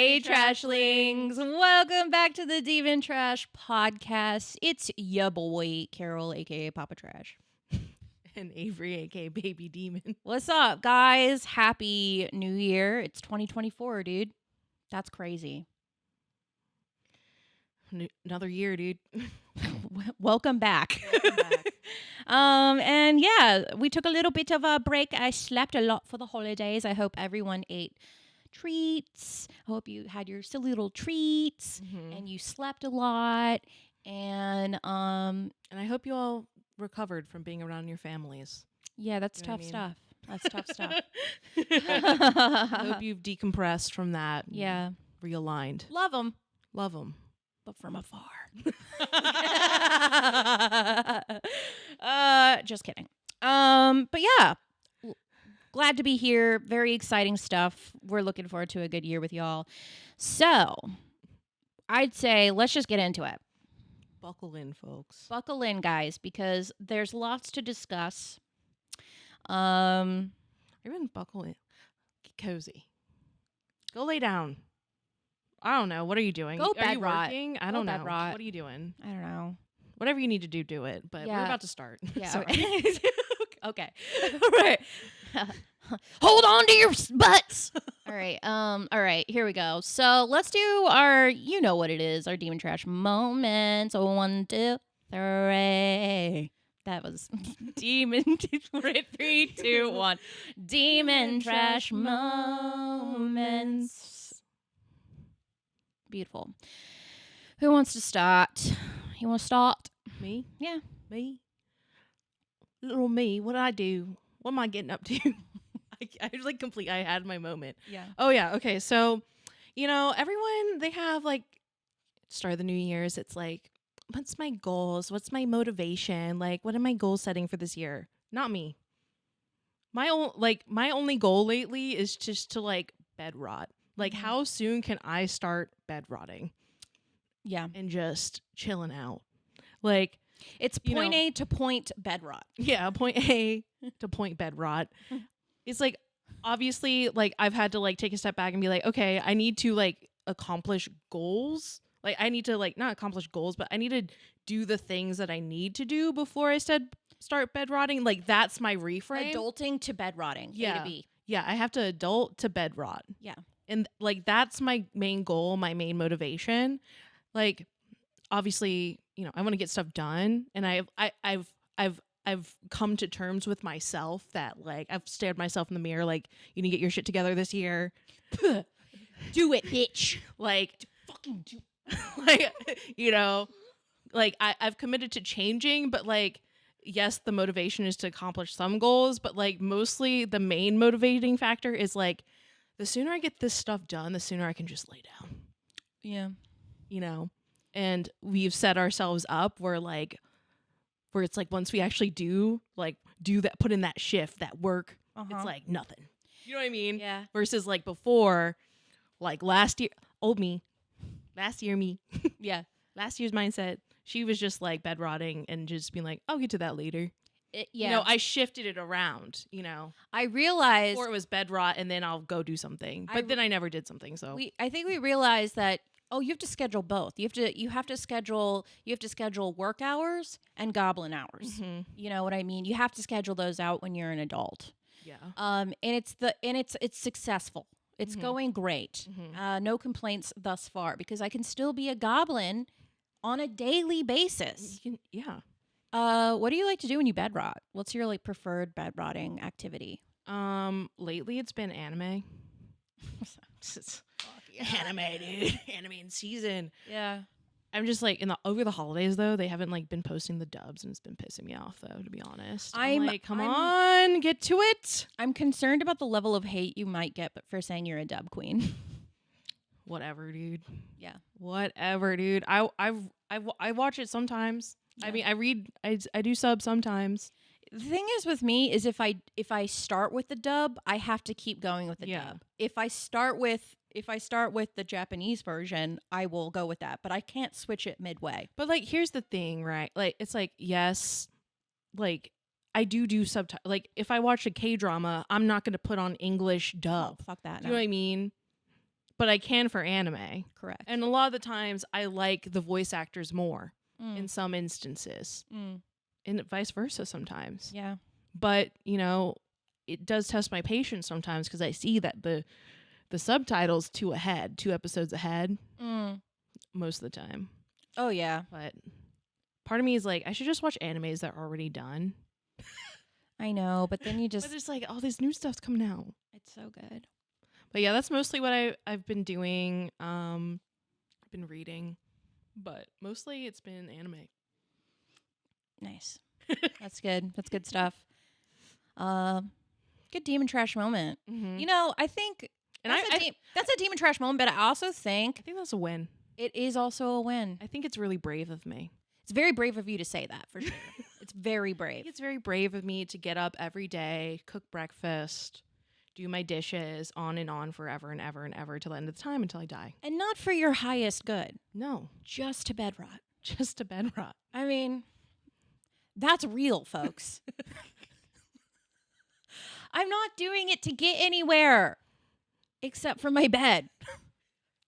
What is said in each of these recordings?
Hey, trashlings. Welcome back to the Demon Trash Podcast. It's ya boy, Carol, a.k.a. Papa Trash. And Avery, a.k.a. Baby Demon. What's up, guys? Happy New Year. It's 2024, dude. That's crazy. Another year, dude. Welcome back. Welcome back. And yeah, we took a little bit of a break. I slept a lot for the holidays. I hope everyone ate treats. I hope you had your silly little treats and you slept a lot. And I hope you all recovered from being around your families. Yeah, that's tough stuff. That's tough stuff. I hope you've decompressed from that. Yeah. Realigned. Love them. Love them. But from afar. Just kidding. But yeah. Glad to be here. Very exciting stuff. We're looking forward to a good year with y'all. So, I'd say let's just get into it. Buckle in, folks. Buckle in, guys, because there's lots to discuss. Even buckle in. Get cozy. Go lay down. I don't know. What are you doing? Go are bed you rot. working? I Go don't know. bed rot. What are you doing? I don't know. Whatever you need to do it. But we're about to start. Yeah. Sorry. Okay. All right. Hold on to your butts. All right. All right. Here we go. So let's do our, you know what it is, our Demon Trash moments. 1, 2, 3. That was Demon. 3, 2, 1. Demon Trash moments. Beautiful. Who wants to start? You want to start? Me? Yeah. Me? Little me. What did I do? What am I getting up to? I was like I had my moment. Yeah. Oh, yeah. Okay. So, everyone, they have like start of the New Year's. It's like, what's my goals? What's my motivation? Like, what am my goal setting for this year? Not me. My only goal lately is just to like bed rot. Like, how soon can I start bed rotting? Yeah. And just chilling out. Like, it's point A to point bed rot. Yeah, point A to point bed rot. It's like, obviously, like, I've had to like take a step back and be like, okay, I need to like accomplish goals. Like, I need to like not accomplish goals, but I need to do the things that I need to do before I start bed rotting. Like, that's my reframe. Adulting to bed rotting. Yeah. A to B. Yeah, I have to adult to bed rot. Yeah. And like, that's my main goal, my main motivation. Like, obviously, I want to get stuff done, and I've come to terms with myself that like I've stared myself in the mirror like, you need to get your shit together this year. Do it, bitch. Like, fucking do like, like I've committed to changing, but like, yes, the motivation is to accomplish some goals, but like mostly the main motivating factor is like, the sooner I get this stuff done, the sooner I can just lay down. Yeah. And we've set ourselves up where it's like, once we actually do that, put in that shift, that work, it's like nothing. You know what I mean? Yeah. Versus like before, like last year me. Yeah. Last year's mindset, she was just like bed rotting and just being like, I'll get to that later. Yeah. I shifted it around, I realized before it was bed rot and then I'll go do something. But then I never did something. So I think we realized that, you have to schedule both. You have to schedule work hours and goblin hours. Mm-hmm. You know what I mean? You have to schedule those out when you're an adult. Yeah. And it's successful. It's going great. Mm-hmm. No complaints thus far, because I can still be a goblin on a daily basis. Yeah. What do you like to do when you bed rot? What's your like preferred bed rotting activity? Lately it's been anime. Anime, dude. Anime in season. Yeah. I'm just like, over the holidays though, they haven't like been posting the dubs, and it's been pissing me off though, to be honest. I'm like, come on, get to it. I'm concerned about the level of hate you might get for saying you're a dub queen. Whatever, dude. Yeah. Whatever, dude. I watch it sometimes. Yeah. I mean, I do sub sometimes. The thing is with me is if I start with the dub, I have to keep going with the dub. If I start with the Japanese version, I will go with that, but I can't switch it midway. But like, here's the thing, right? Like, it's like, yes, like I do subtitles. Like, if I watch a K-drama, I'm not going to put on English dub. Oh, fuck that. Do you know what I mean? but I can for anime. Correct. And a lot of the times I like the voice actors more in Mm. some instances, Mm. and vice versa sometimes. Yeah. But, you know, it does test my patience sometimes because I see that the subtitles 2 episodes ahead Mm. most of the time. Oh yeah. But part of me is like, I should just watch animes that are already done. I know, but then you But just there's like all this new stuff's coming out. it's so good. But yeah, that's mostly what I've been doing. I've been reading, but mostly it's been anime. Nice. That's good. That's good stuff. Good demon trash moment. Mm-hmm. You know, I think And that's a demon trash moment, but I also I think think that's a win. it is also a win. I think it's really brave of me. It's very brave of you to say that, for sure. It's very I brave. think it's very brave of me to get up every day, cook breakfast, do my dishes, on and on forever and ever and ever till the end of the time until I die. And not for your highest good, No, just to bed rot. just to bed rot. I mean, that's real, folks. I'm not doing it to get anywhere except for my bed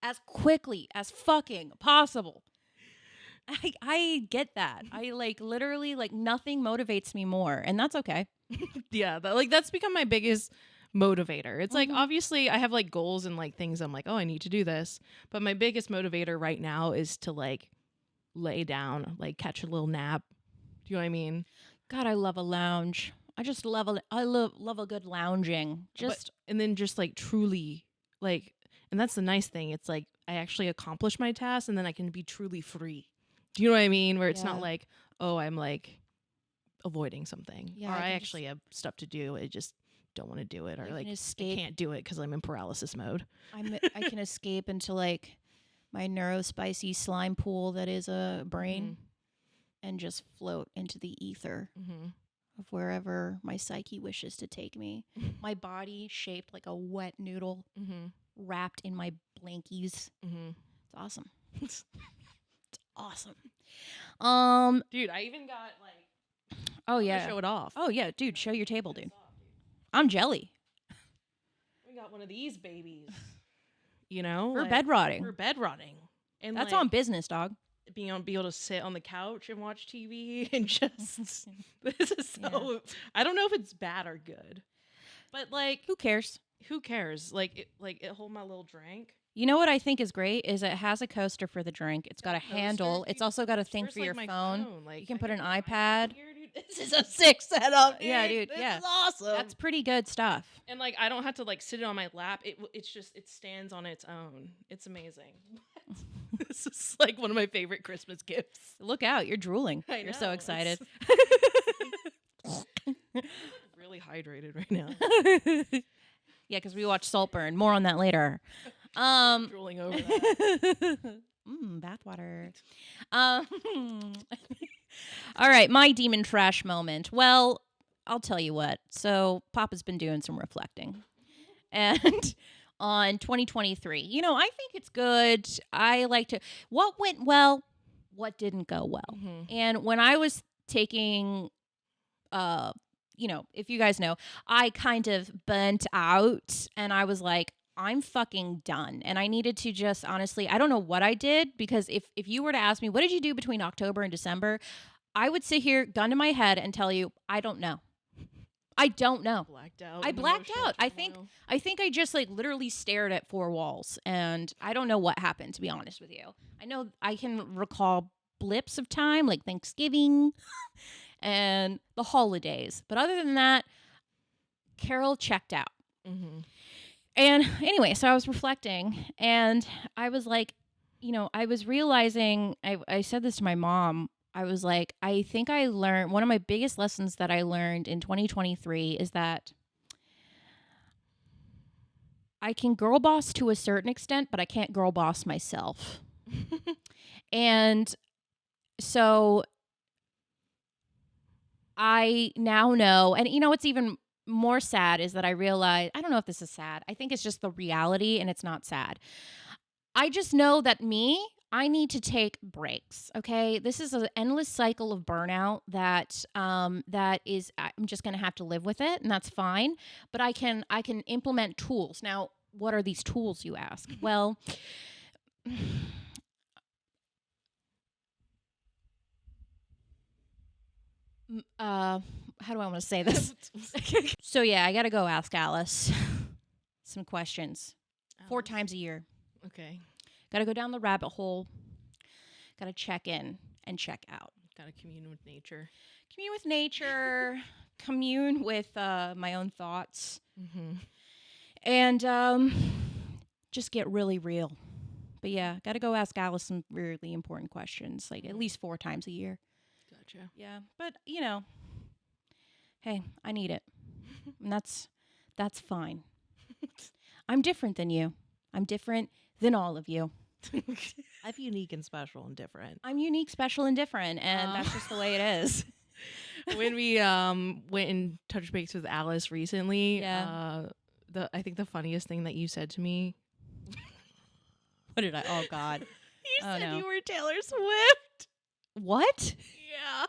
as quickly as fucking possible. I get that. I like literally like nothing motivates me more, and that's okay. Yeah, that's become my biggest motivator. It's like Mhm. obviously I have like goals and like things I'm like, oh, I need to do this. But my biggest motivator right now is to like lay down, like catch a little nap. Do you know what I mean? God, I love a lounge. I just love love a good lounging. And then just like truly like, and that's the nice thing. It's like I actually accomplish my task and then I can be truly free. Do you know what I mean? Where it's Yeah. not like, oh, I'm like avoiding something, Yeah, or I I can actually have stuff to do. I just don't want to do it, or I like can I escape. can't do it because I'm in paralysis mode. I can escape into like my neurospicy slime pool that is a brain and just float into the ether Mm-hmm. of wherever my psyche wishes to take me. My body shaped like a wet noodle Mm-hmm. wrapped in my blankies. Mm-hmm. It's awesome. It's awesome. Dude, I even got like Oh to yeah. show it off. Oh yeah, dude, show your table, dude. I'm jelly. We got one of these babies. You know, For like, bed rotting. for bed rotting, and That's like, on business, dog. be able to sit on the couch and watch TV and just this is so. I don't know if it's bad or good, but like Who cares? who cares? Like it hold my little drink. You know what I think is great is it has a coaster for the drink. It's got a coaster, handle. It's dude. also got a thing Where's, for like, your my phone. Like, You can I put an put my iPad. here, dude. This is a sick setup. Dude. Yeah, dude, This yeah. is awesome. That's pretty good stuff. And like I don't have to like sit it on my lap. It's just it stands on its own. It's amazing. This is like one of my favorite Christmas gifts. Look out, you're drooling. I You're so know, excited. Really hydrated right now. Yeah, because we watched Saltburn. More on that later. Drooling over that. Bathwater. All right, my demon trash moment. Well, I'll tell you what. So Papa's been doing some reflecting. And on 2023, you know, I think it's good. I like to, what went well, what didn't go well. Mhm. And when I was taking, you know, if you guys know, I kind of burnt out and I was like, I'm fucking done. And I needed to just honestly, I don't know what I did because if you were to ask me, what did you do between October and December? I would sit here, gun to my head, and tell you, I don't know. I don't know. Blacked out. I in blacked emotional out. turmoil. I think I just like literally stared at four walls and I don't know what happened, to be honest with you. I know I can recall blips of time like Thanksgiving and the holidays. But other than that, Carol checked out. Mhm. And anyway, so I was reflecting and I was like, you know, I was realizing, I said this to my mom. I was like, I think I learned, one of my biggest lessons that I learned in 2023 is that I can girl boss to a certain extent, but I can't girl boss myself. And so I now know, and you know what's even more sad is that I realize, I don't know if this is sad. I think it's just the reality and it's not sad. I just know that I need to take breaks. Okay, this is an endless cycle of burnout that that is. I'm just gonna have to live with it, and that's fine. But I can implement tools now. what are these tools, you ask? Well, how do I want to say this? So yeah, I got to go ask Alice some questions 4 times a year. Okay. Got to go down the rabbit hole. Got to check in and check out. Got to commune with nature. Commune with nature. Commune with my own thoughts. Mm-hmm. And just get really real. But yeah, got to go ask Alice some really important questions, like at least 4 times a year. Gotcha. Yeah, but you know, hey, I need it. And that's fine. I'm different than you. I'm different than all of you. I'm unique and special and different. I'm unique, special, and different, and that's just the way it is. When we went and touched base with Alice recently, I think the funniest thing that you said to me. What did I? Oh God! You said you were Taylor Swift. What? Yeah.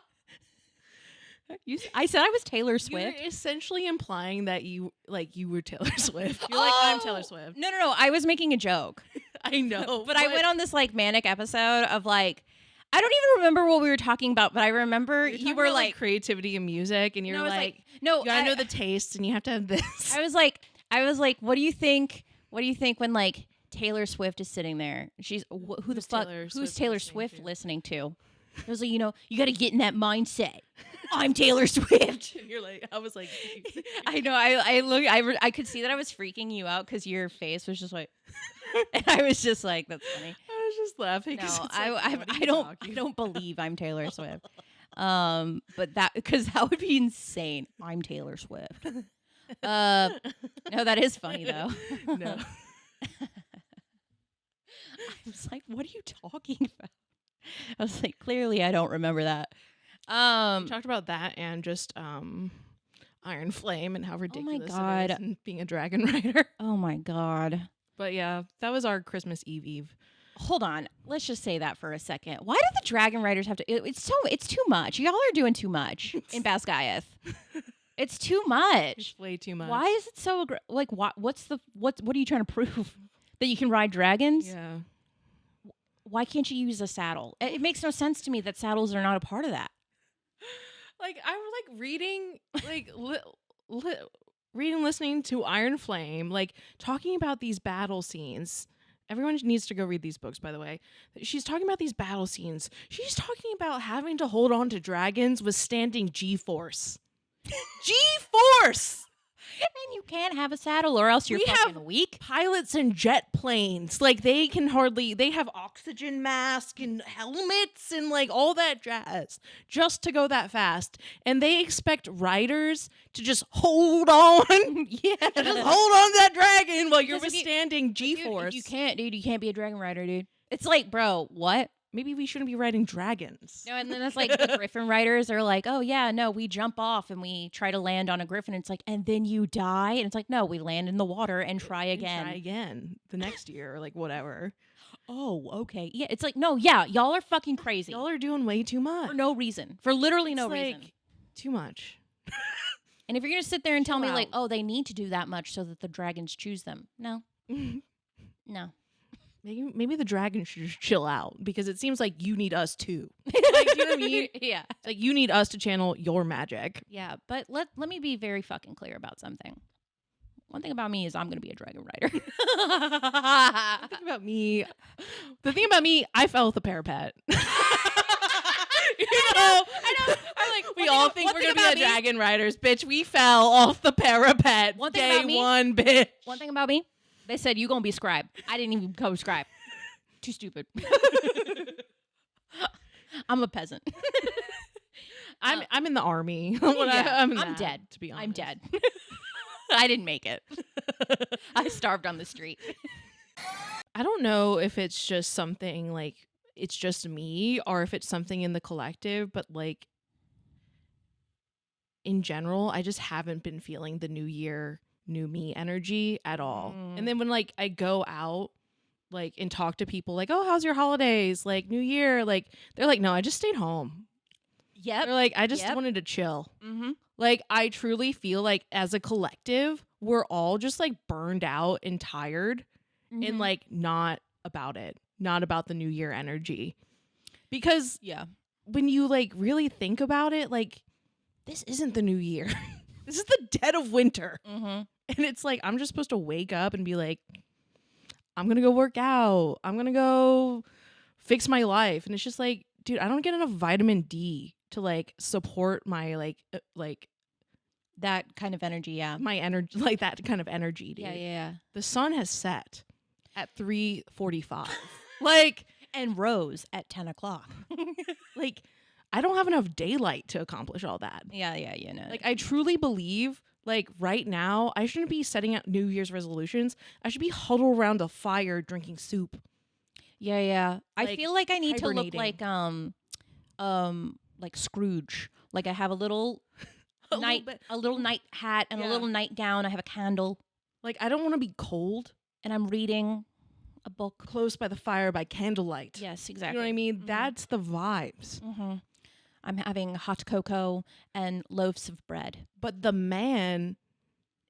I said I was Taylor Swift. You're essentially implying that you were Taylor Swift. You're like, I'm Taylor Swift. No. I was making a joke. I know. But I went on this like manic episode of like, I don't even remember what we were talking about, but I remember you were like creativity and music, and you're like, no, you gotta know the taste, and you have to have this. I was like, what do you think? What do you think when like Taylor Swift is sitting there? She's who's Taylor Swift listening to? I was like, you got to get in that mindset. I'm Taylor Swift. You're like, I was like, I know. I could see that I was freaking you out because your face was just like, and I was just like, that's funny. I was just laughing. No, I don't believe I'm Taylor Swift. But because that would be insane. I'm Taylor Swift. No, that is funny though. No. I was like, what are you talking about? I was like, clearly I don't remember that. We talked about that and just Iron Flame and how ridiculous it is and being a dragon rider. Oh my God. But yeah, that was our Christmas Eve. Hold on. Let's just say that for a second. Why do the dragon riders have to it's too much. Y'all are doing too much in Basgiath. It's too much. It's way too much. Why is it so like what are you trying to prove? That you can ride dragons? Yeah. Why can't you use a saddle? It makes no sense to me that saddles are not a part of that. Like I was like reading, like listening to Iron Flame, like talking about these battle scenes. Everyone needs to go read these books, by the way. She's talking about these battle scenes. She's talking about having to hold on to dragons withstanding G-force. G-force! And you can't have a saddle or else you're fucking weak. Pilots and jet planes. Like they have oxygen masks and helmets and like all that jazz just to go that fast. And they expect riders to just hold on. Yeah. Just hold on to that dragon while you're withstanding G-force. You can't, dude. You can't be a dragon rider, dude. It's like, bro, what? Maybe we shouldn't be riding dragons. No, and then it's like the griffin riders are like, oh yeah, no, we jump off and we try to land on a griffin. And it's like, and then you die. And it's like, no, we land in the water and try again. Try again the next year or like whatever. Oh, okay. Yeah, it's like, no, yeah, y'all are fucking crazy. Y'all are doing way too much. For no reason. For literally no reason. Too much. And if you're going to sit there and tell me like, oh, they need to do that much so that the dragons choose them. No. No. Maybe the dragon should just chill out because it seems like you need us too. Like, do you know what I mean? Yeah. Like you need us to channel your magic. Yeah, but let me be very fucking clear about something. One thing about me is I'm going to be a dragon rider. The thing about me, I fell off the parapet. I know. I'm like, we all think we're going to be the dragon riders. Bitch, we fell off the parapet. One thing about me, one, bitch. One thing about me. They said, you gonna be scribe. I didn't even become scribe. Too stupid. I'm a peasant. I'm in the army. I'm dead. To be honest. I'm dead. I didn't make it. I starved on the street. I don't know if it's just something like, it's just me or if it's something in the collective, but like in general, I just haven't been feeling the new year, new me energy at all. And then when like I go out like and talk to people like, oh, how's your holidays? Like New Year, like they're like, no, I just stayed home. Yep. They're like, I just wanted to chill. Mm-hmm. Like, I truly feel like as a collective, we're all just like burned out and tired and like not about it, not about the new year energy. Because yeah. when you like really think about it, like, this isn't the new year. This is the dead of winter. And it's like, I'm just supposed to wake up and be like, I'm going to go work out. I'm going to go fix my life. And it's just like, dude, I don't get enough vitamin D to like support my like that kind of energy. Yeah. my energy, like that kind of energy, dude. Yeah. The sun has set at 3:45. Like, And rose at 10 o'clock. like, I don't have enough daylight to accomplish all that. Yeah. No. Like, I truly believe, like, right now, I shouldn't be setting out New Year's resolutions. I should be huddled around a fire drinking soup. Yeah. I Like, feel like I need to look hibernating. like Scrooge. Like I have a little A little bit. a little night hat and a Yeah. little nightgown. I have a candle Like, I don't want to be cold, and I'm reading a book. close by the fire by candlelight. Yes, You exactly. know what I mean? That's the vibes. I'm having hot cocoa and loaves of bread. But the man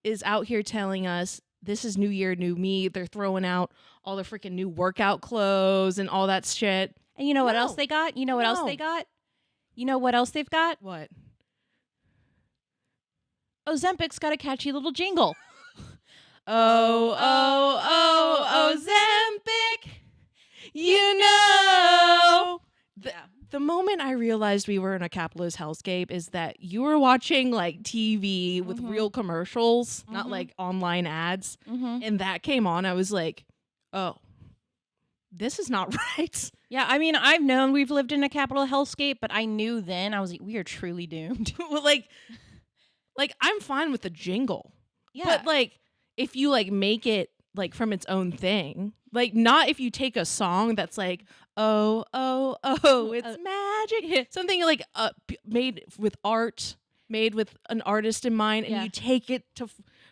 is out here telling us this is New Year, new me. They're throwing out all the freaking new workout clothes and all that shit. And you know what No. else they got? You know what else No. they got? You know what else they've got? What? Ozempic's got a catchy little jingle. Ozempic. You know. The moment I realized we were in a capitalist hellscape is that you were watching like TV with real commercials, not like online ads. And that came on. I was like, oh, this is not right. Yeah, I mean, I've known we've lived in a capital hellscape, but I knew then, I was like, we are truly doomed. Well, like I'm fine with the jingle. Yeah. But like if you like make it like from its own thing, like not if you take a song that's like, oh, it's magic. Something like made with art, made with an artist in mind, and you take it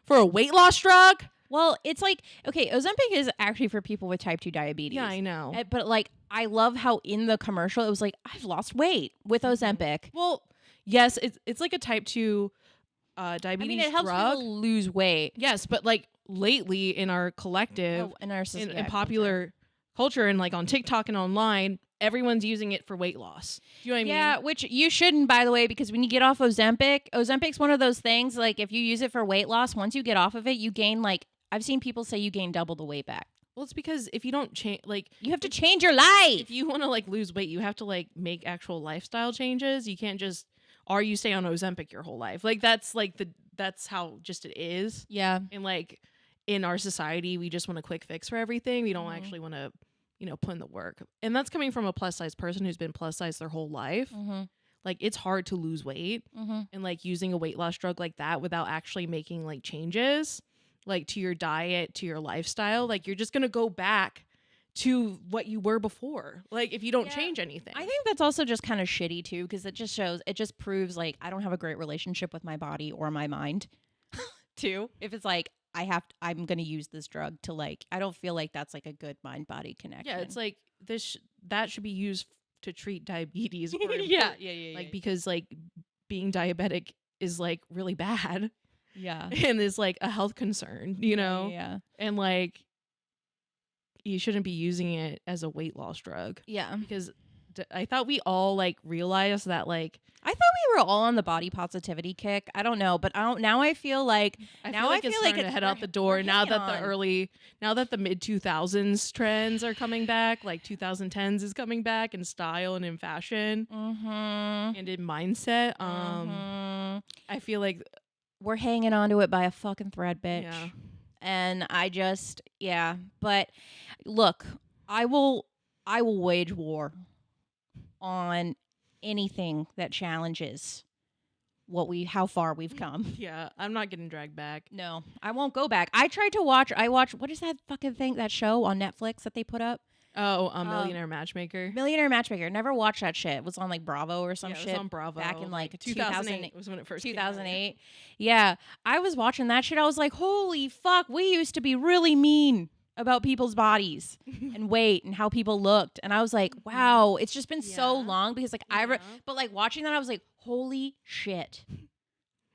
for a weight loss drug. Well, it's like, okay, Ozempic is actually for people with type 2 diabetes. Yeah, I know. But like, I love how in the commercial, it was like, I've lost weight with Ozempic. Well, yes, it's like a type 2 diabetes I mean, it helps drug. people lose weight. Yes, but like lately in our collective, In our society, in popular culture and like on TikTok and online, everyone's using it for weight loss. Do you know what I mean? Yeah, which you shouldn't, by the way, because when you get off Ozempic's one of those things, like if you use it for weight loss, once you get off of it, you gain like, I've seen people say you gain double the weight back. Well, it's because if you don't change, like You have to change your life. if you want to like lose weight, you have to like make actual lifestyle changes. You can't just, or you stay on Ozempic your whole life. Like that's how just it is. Yeah. And like in our society, we just want a quick fix for everything. We don't actually want to, put in the work. And that's coming from a plus size person who's been plus size their whole life. Like it's hard to lose weight and like using a weight loss drug like that without actually making like changes like to your diet, to your lifestyle. Like you're just going to go back to what you were before. Like if you don't change anything. I think that's also just kind of shitty too, because it just proves like I don't have a great relationship with my body or my mind too. If it's like I'm going to use this drug to like, I don't feel like that's like a good mind body connection. Yeah, it's like that should be used to treat diabetes. Yeah. Like because like being diabetic is like really bad. Yeah. And is like a health concern, Yeah. And like you shouldn't be using it as a weight loss drug. Yeah. Because I thought we all like realized that like I thought we were all on the body positivity kick. I don't know, but now I feel like it's starting to head out the door now that the mid 2000s trends are coming back, like 2010s is coming back in style and in fashion and in mindset. I feel like we're hanging on to it by a fucking thread, bitch. Yeah. And I just, but look, I will wage war on anything that challenges how far we've come. Yeah, I'm not getting dragged back. No, I won't go back. I watched, what is that fucking thing, that show on Netflix that they put up? Oh, Millionaire Matchmaker. Millionaire Matchmaker. Never watched that shit. It was on like Bravo or some shit. It was on Bravo. Back in like 2008 was when it first 2008. Yeah. I was watching that shit. I was like, holy fuck, we used to be really mean about people's bodies and weight and how people looked. And I was like, wow, it's just been so long because like but like watching that, I was like, holy shit.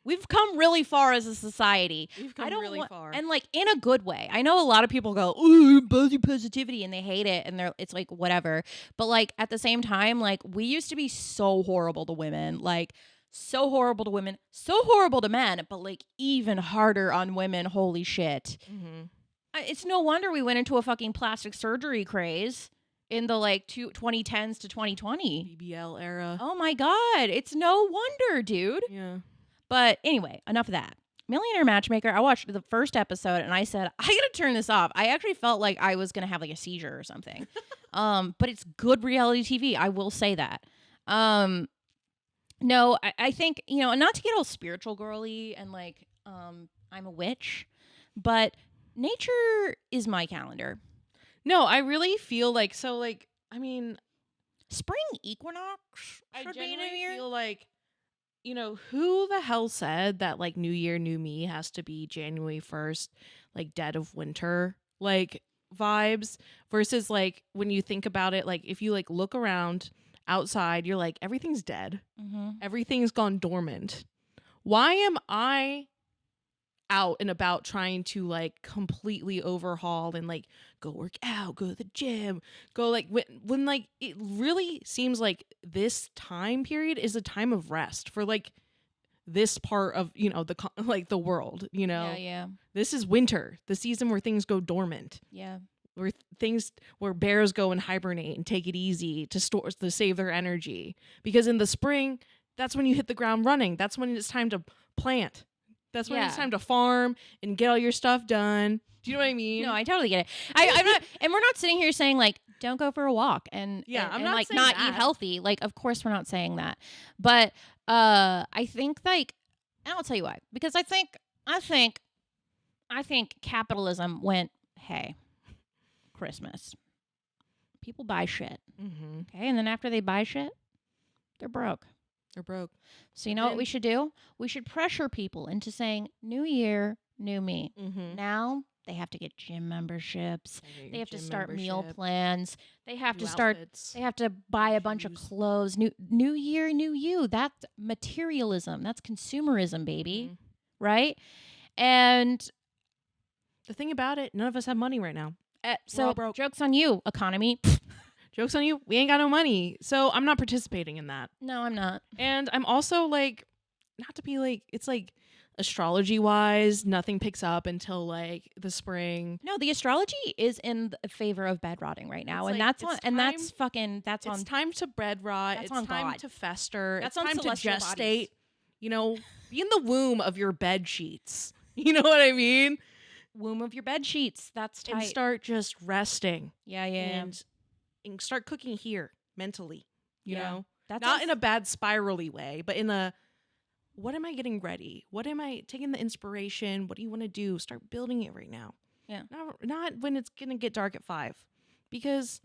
We've come really far as a society. We've come really far. And like in a good way. I know a lot of people go, "Ooh, body positivity," and they hate it, and it's like whatever. But like at the same time, like we used to be so horrible to women, like so horrible to women, so horrible to men, but like even harder on women. Holy shit! It's no wonder we went into a fucking plastic surgery craze in the like 2010s to 2020 BBL era. Oh my god, it's no wonder, dude. Yeah. But anyway, enough of that. Millionaire Matchmaker, I watched the first episode and I said, I gotta turn this off. I actually felt like I was gonna have like a seizure or something. But it's good reality TV. I will say that. No, I think, not to get all spiritual girly and like, I'm a witch, but nature is my calendar. No, I really feel like, spring equinox should be New Year. Feel like, who the hell said that like New Year, New Me has to be January 1st, like dead of winter, like vibes versus like when you think about it, like if you like look around outside, you're like, everything's dead. Everything's gone dormant. Why am I out and about trying to like completely overhaul and like go work out, go to the gym, go like when like it really seems like this time period is a time of rest for like this part of the world, Yeah. This is winter, the season where things go dormant, Yeah. where bears go and hibernate and take it easy to save their energy, because in the spring that's when you hit the ground running. That's when it's time to plant. That's when it's time to farm and get all your stuff done. Do you know what I mean? No, I totally get it. I'm not, and we're not sitting here saying like, don't go for a walk and I'm not like not eat healthy. Like, of course we're not saying that. But I think like, and I'll tell you why. Because I think capitalism went, hey, Christmas, people buy shit. Okay, and then after they buy shit, they're broke. So you know what we should do? We should pressure people into saying, New Year, new me. Now they have to get gym memberships. They have to start meal plans. They have to start. Outfits. They have to buy a bunch of clothes. New year, new you. That's materialism. That's consumerism, baby. Right? And the thing about it, none of us have money right now. So joke's on you, economy. Joke's on you. We ain't got no money. So I'm not participating in that. No, I'm not. And I'm also like, not to be like, it's like astrology wise, nothing picks up until like the spring. No, the astrology is in favor of bed rotting right now. And that's on, and that's fucking, that's on. It's time to bed rot. It's time to fester. That's it's time to gestate. Bodies. Be in the womb of your bed sheets. You know what I mean? Womb of your bed sheets. That's tight. And start just resting. Yeah. And start cooking here mentally, you know, that's not in a bad spirally way, but in a, what am I getting ready? What am I taking the inspiration? What do you want to do? Start building it right now. Yeah. Not when it's going to get dark at 5, because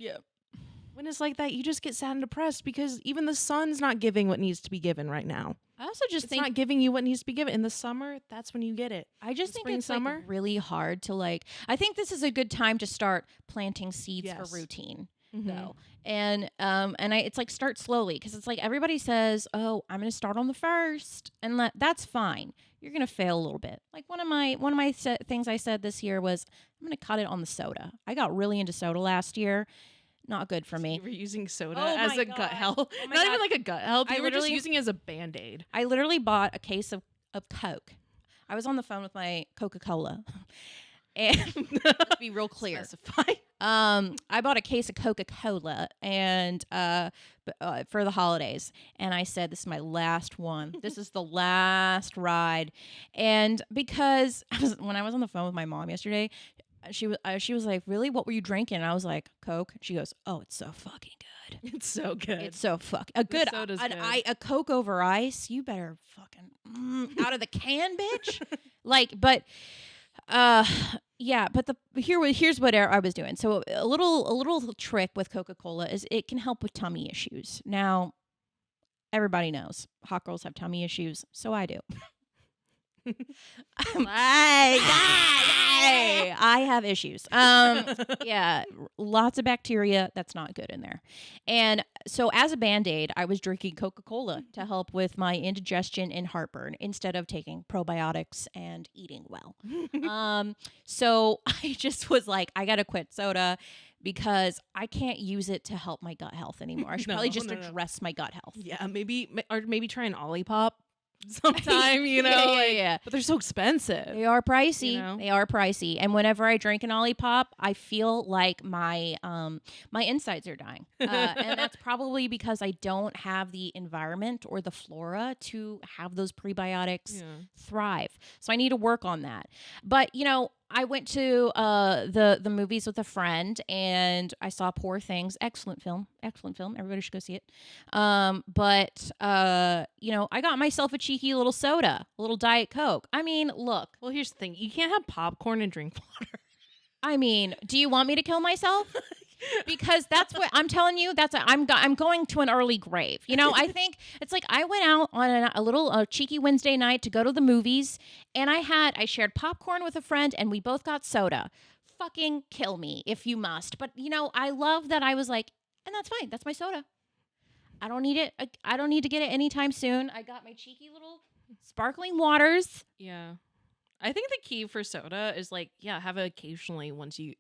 when it's like that, you just get sad and depressed because even the sun's not giving what needs to be given right now. I also just think it's not giving you what needs to be given. In the summer, that's when you get it. I just think it's like really hard to like, I think this is a good time to start planting seeds for routine. Though. And it's like start slowly, because it's like everybody says, oh, I'm going to start on the 1st, and that's fine. You're going to fail a little bit. Like one of my things I said this year was I'm going to cut it on the soda. I got really into soda last year. Not good for me. You were using soda as a gut health. Not even like a gut health. You were just using it as a Band-Aid. I literally bought a case of Coke. I was on the phone with my Coca-Cola. And let's be real clear. Specify. I bought a case of Coca-Cola and for the holidays, and I said, this is my last one. This is the last ride. And because when I was on the phone with my mom yesterday, she was like, really, what were you drinking? And I was like, Coke. She goes, oh, it's so fucking good. It's so good. It's so fucking good. A Coke over ice. You better fucking out of the can, bitch. But here's what I was doing. So a little trick with Coca-Cola is it can help with tummy issues. Now, everybody knows hot girls have tummy issues, so I do. I have issues. Yeah, lots of bacteria. That's not good in there. And so, as a band-aid, I was drinking Coca-Cola to help with my indigestion and heartburn instead of taking probiotics and eating well. So I just was like, I gotta quit soda because I can't use it to help my gut health anymore. I should probably just address my gut health. Yeah, maybe try an Olipop sometime, you know. Yeah. But they're so expensive. They are pricey. You know? They are pricey. And whenever I drink an Olipop, I feel like my my insides are dying. And that's probably because I don't have the environment or the flora to have those prebiotics thrive. So I need to work on that. But, you know, I went to the movies with a friend and I saw Poor Things. Excellent film. Everybody should go see it. But you know, I got myself a cheeky little soda, a little Diet Coke. I mean, look. Well, here's the thing: you can't have popcorn and drink water. I mean, do you want me to kill myself? Because that's what I'm telling you. I'm going to an early grave. You know, I think it's like I went out on a little cheeky Wednesday night to go to the movies, and I shared popcorn with a friend, and we both got soda. Fucking kill me if you must. But you know, I love that I was like, and that's fine. That's my soda. I don't need it. I don't need to get it anytime soon. I got my cheeky little sparkling waters. Yeah. I think the key for soda is like, have it occasionally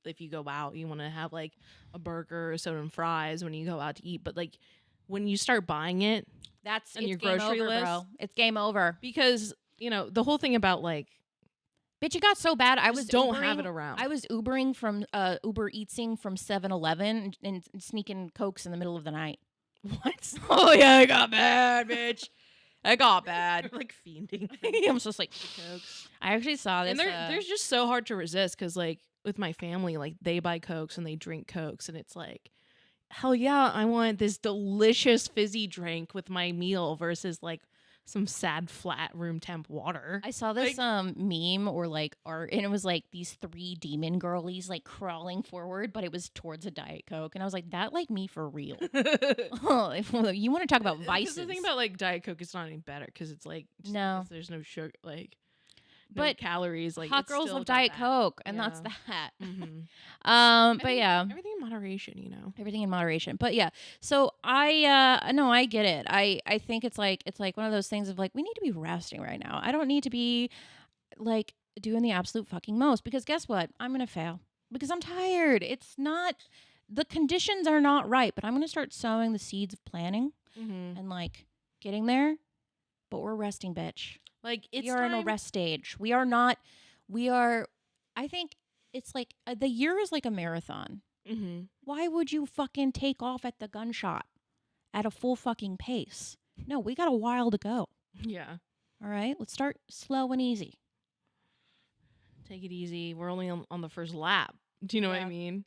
if you go out, you want to have like a burger or soda and fries when you go out to eat. But like when you start buying it, that's on your grocery list, bro. It's game over. Because, you know, the whole thing about like, bitch, it got so bad. I have it around. I was Ubering from Uber Eatsing from 7-Eleven and sneaking Cokes in the middle of the night. What? Oh yeah, I got bad, bitch. I got bad. Like fiending. I'm just like, Cokes. I actually saw this. And they're just so hard to resist because, like, with my family, like, they buy Cokes and they drink Cokes. And it's like, hell yeah, I want this delicious fizzy drink with my meal versus, like, some sad, flat room temp water. I saw this meme or, like, art, and it was, like, these 3 demon girlies, like, crawling forward, but it was towards a Diet Coke. And I was like, that, like, me for real. Oh, you want to talk about vices. The thing about, like, Diet Coke, it's not any better because it's, like, no. There's no sugar, like, but calories. Like, hot girls love Diet Coke, and that's that. Mm-hmm. But yeah, everything in moderation, you know. Everything in moderation. But yeah, so I get it. I think it's like one of those things of like we need to be resting right now. I don't need to be like doing the absolute fucking most because guess what? I'm gonna fail because I'm tired. It's not the conditions are not right, but I'm gonna start sowing the seeds of planning and like getting there. But we're resting, bitch. Like we are in a rest stage. We are not. We are. I think it's like the year is like a marathon. Mm-hmm. Why would you fucking take off at the gunshot at a full fucking pace? No, we got a while to go. Yeah. All right, let's start slow and easy. Take it easy. We're only on the first lap. Do you know what I mean?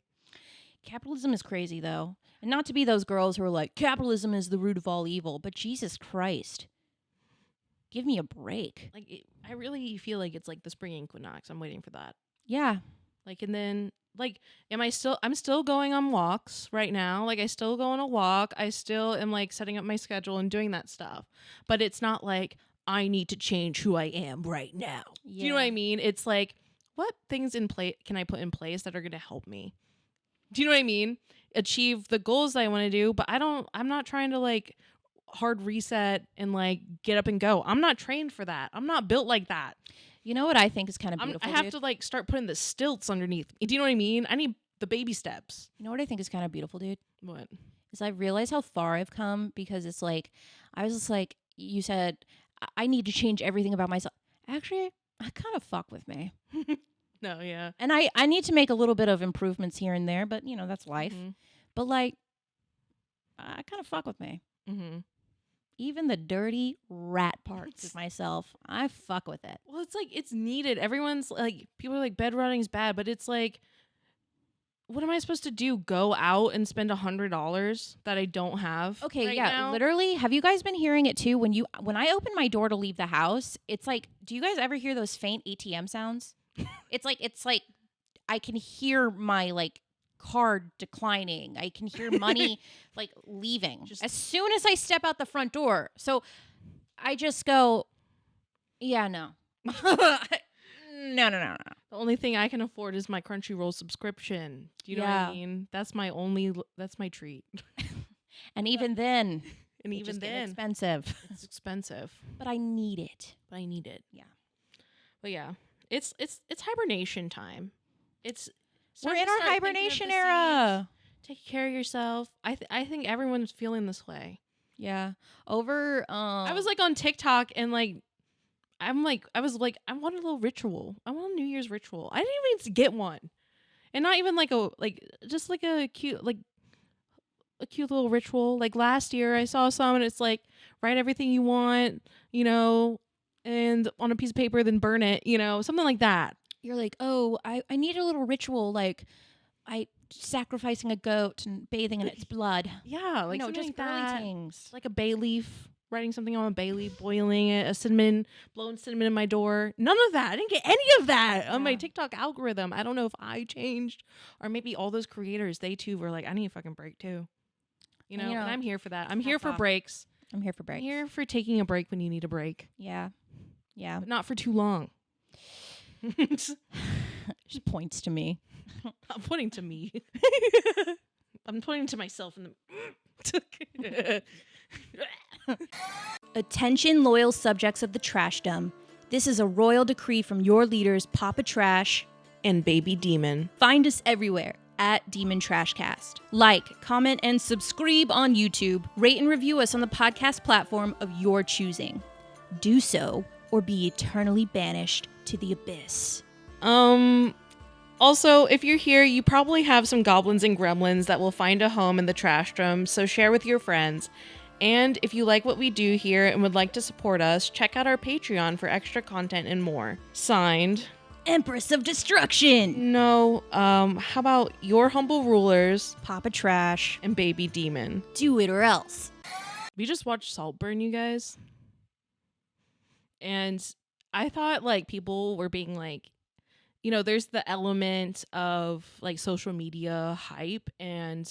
Capitalism is crazy though, and not to be those girls who are like capitalism is the root of all evil, but Jesus Christ. Give me a break. Like, I really feel like it's like the spring equinox. I'm waiting for that. Yeah. Like, and then, like, I'm still going on walks right now. Like, I still go on a walk. I still am, like, setting up my schedule and doing that stuff. But it's not like, I need to change who I am right now. Yeah. Do you know what I mean? It's like, what things in place can I put in place that are going to help me? Do you know what I mean? Achieve the goals that I want to do. But I'm not trying to, like, hard reset and like get up and go. I'm not trained for that. I'm not built like that. You know what I think is kind of beautiful? I have to like start putting the stilts underneath. Do you know what I mean? I need the baby steps. You know what I think is kind of beautiful, dude? What? Is I realize how far I've come because it's like I was just like you said I need to change everything about myself. Actually, I kind of fuck with me. No, yeah. And I need to make a little bit of improvements here and there, but you know, that's life. Mm-hmm. But like I kind of fuck with me. Mm-hmm. Even the dirty rat parts of myself, I fuck with it. Well, it's like, it's needed. Everyone's like, people are like, bed rotting is bad, but it's like, what am I supposed to do? Go out and spend $100 that I don't have? Okay, right yeah, now? literally. Have you guys been hearing it too? When I open my door to leave the house, it's like, do you guys ever hear those faint ATM sounds? it's like I can hear my like card declining. I can hear money like leaving as soon as I step out the front door. So I just go, yeah, no. No. The only thing I can afford is my Crunchyroll subscription. Do you know what I mean? That's my treat. And even then, And it's even just getting then, expensive. it's expensive. But I need it. Yeah. But yeah, it's hibernation time. We're in our hibernation era. Take care of yourself. I think everyone's feeling this way. Yeah. I was like on TikTok and like I want a little ritual. I want a New Year's ritual. I didn't even get one. And not even like just like a cute little ritual. Like last year I saw some and it's like write everything you want, and on a piece of paper, then burn it, something like that. You're like, oh, I need a little ritual, like I sacrificing a goat and bathing in its blood. Yeah, like something just like girly that. things. Like a bay leaf, writing something on a bay leaf, boiling it, blowing cinnamon in my door. None of that. I didn't get any of that on my TikTok algorithm. I don't know if I changed or maybe all those creators, they too were like, I need a fucking break too. And I'm here for that. I'm here for breaks. I'm here for breaks. I'm here for taking a break when you need a break. Yeah. But not for too long. Just points to me. I'm pointing to me. I'm pointing to myself in the Attention, loyal subjects of the trashdom. This is a royal decree from your leaders, Papa Trash and Baby Demon. Find us everywhere at Demon Trashcast. Like, comment, and subscribe on YouTube. Rate and review us on the podcast platform of your choosing. Do so, or be eternally banished to the abyss. Also, if you're here, you probably have some goblins and gremlins that will find a home in the trashdom, so share with your friends. And if you like what we do here and would like to support us, check out our Patreon for extra content and more. Signed, Empress of Destruction. No, how about your humble rulers, Papa Trash and Baby Demon? Do it or else. We just watched Saltburn, you guys. And I thought like people were being like, there's the element of like social media hype and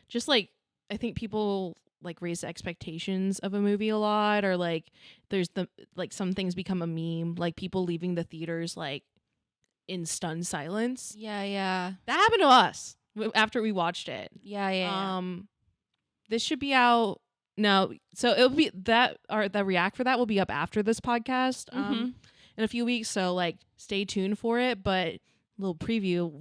just like I think people like raise expectations of a movie a lot, or like there's some things become a meme, like people leaving the theaters like in stunned silence. Yeah. That happened to us after we watched it. Yeah. This should be out no, so it'll be that, or the react for that will be up after this podcast. In a few weeks, so like stay tuned for it. But little preview,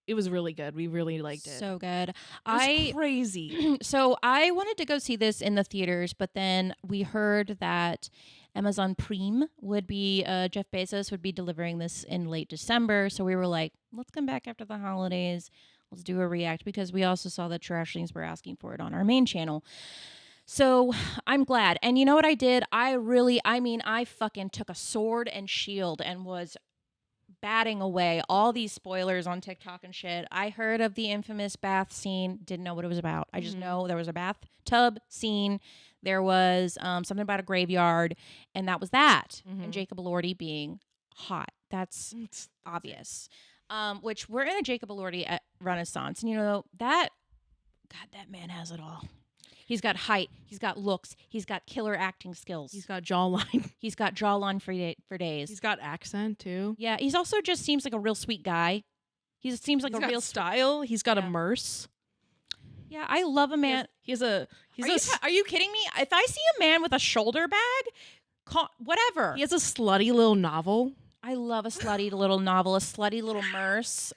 it was really good. We really liked it. So good. It was crazy. So I wanted to go see this in the theaters, but then we heard that Amazon Prime would be Jeff Bezos would be delivering this in late December. So we were like, let's come back after the holidays. Let's do a react, because we also saw that trashlings were asking for it on our main channel. So I'm glad. And you know what I did? I fucking took a sword and shield and was batting away all these spoilers on TikTok and shit. I heard of the infamous bath scene, didn't know what it was about. I just know there was a bathtub scene. There was something about a graveyard, and that was that. And Jacob Elordi being hot. That's obvious. Which we're in a Jacob Elordi renaissance. And that man has it all. He's got height. He's got looks. He's got killer acting skills. He's got jawline. He's got jawline for days. He's got accent too. Yeah, he's also just seems like a real sweet guy. He seems like he's a real style. He's got a merce. Yeah, I love a man. Are you kidding me? If I see a man with a shoulder bag, whatever. He has a slutty little novel. I love a slutty little novel, a slutty little merce.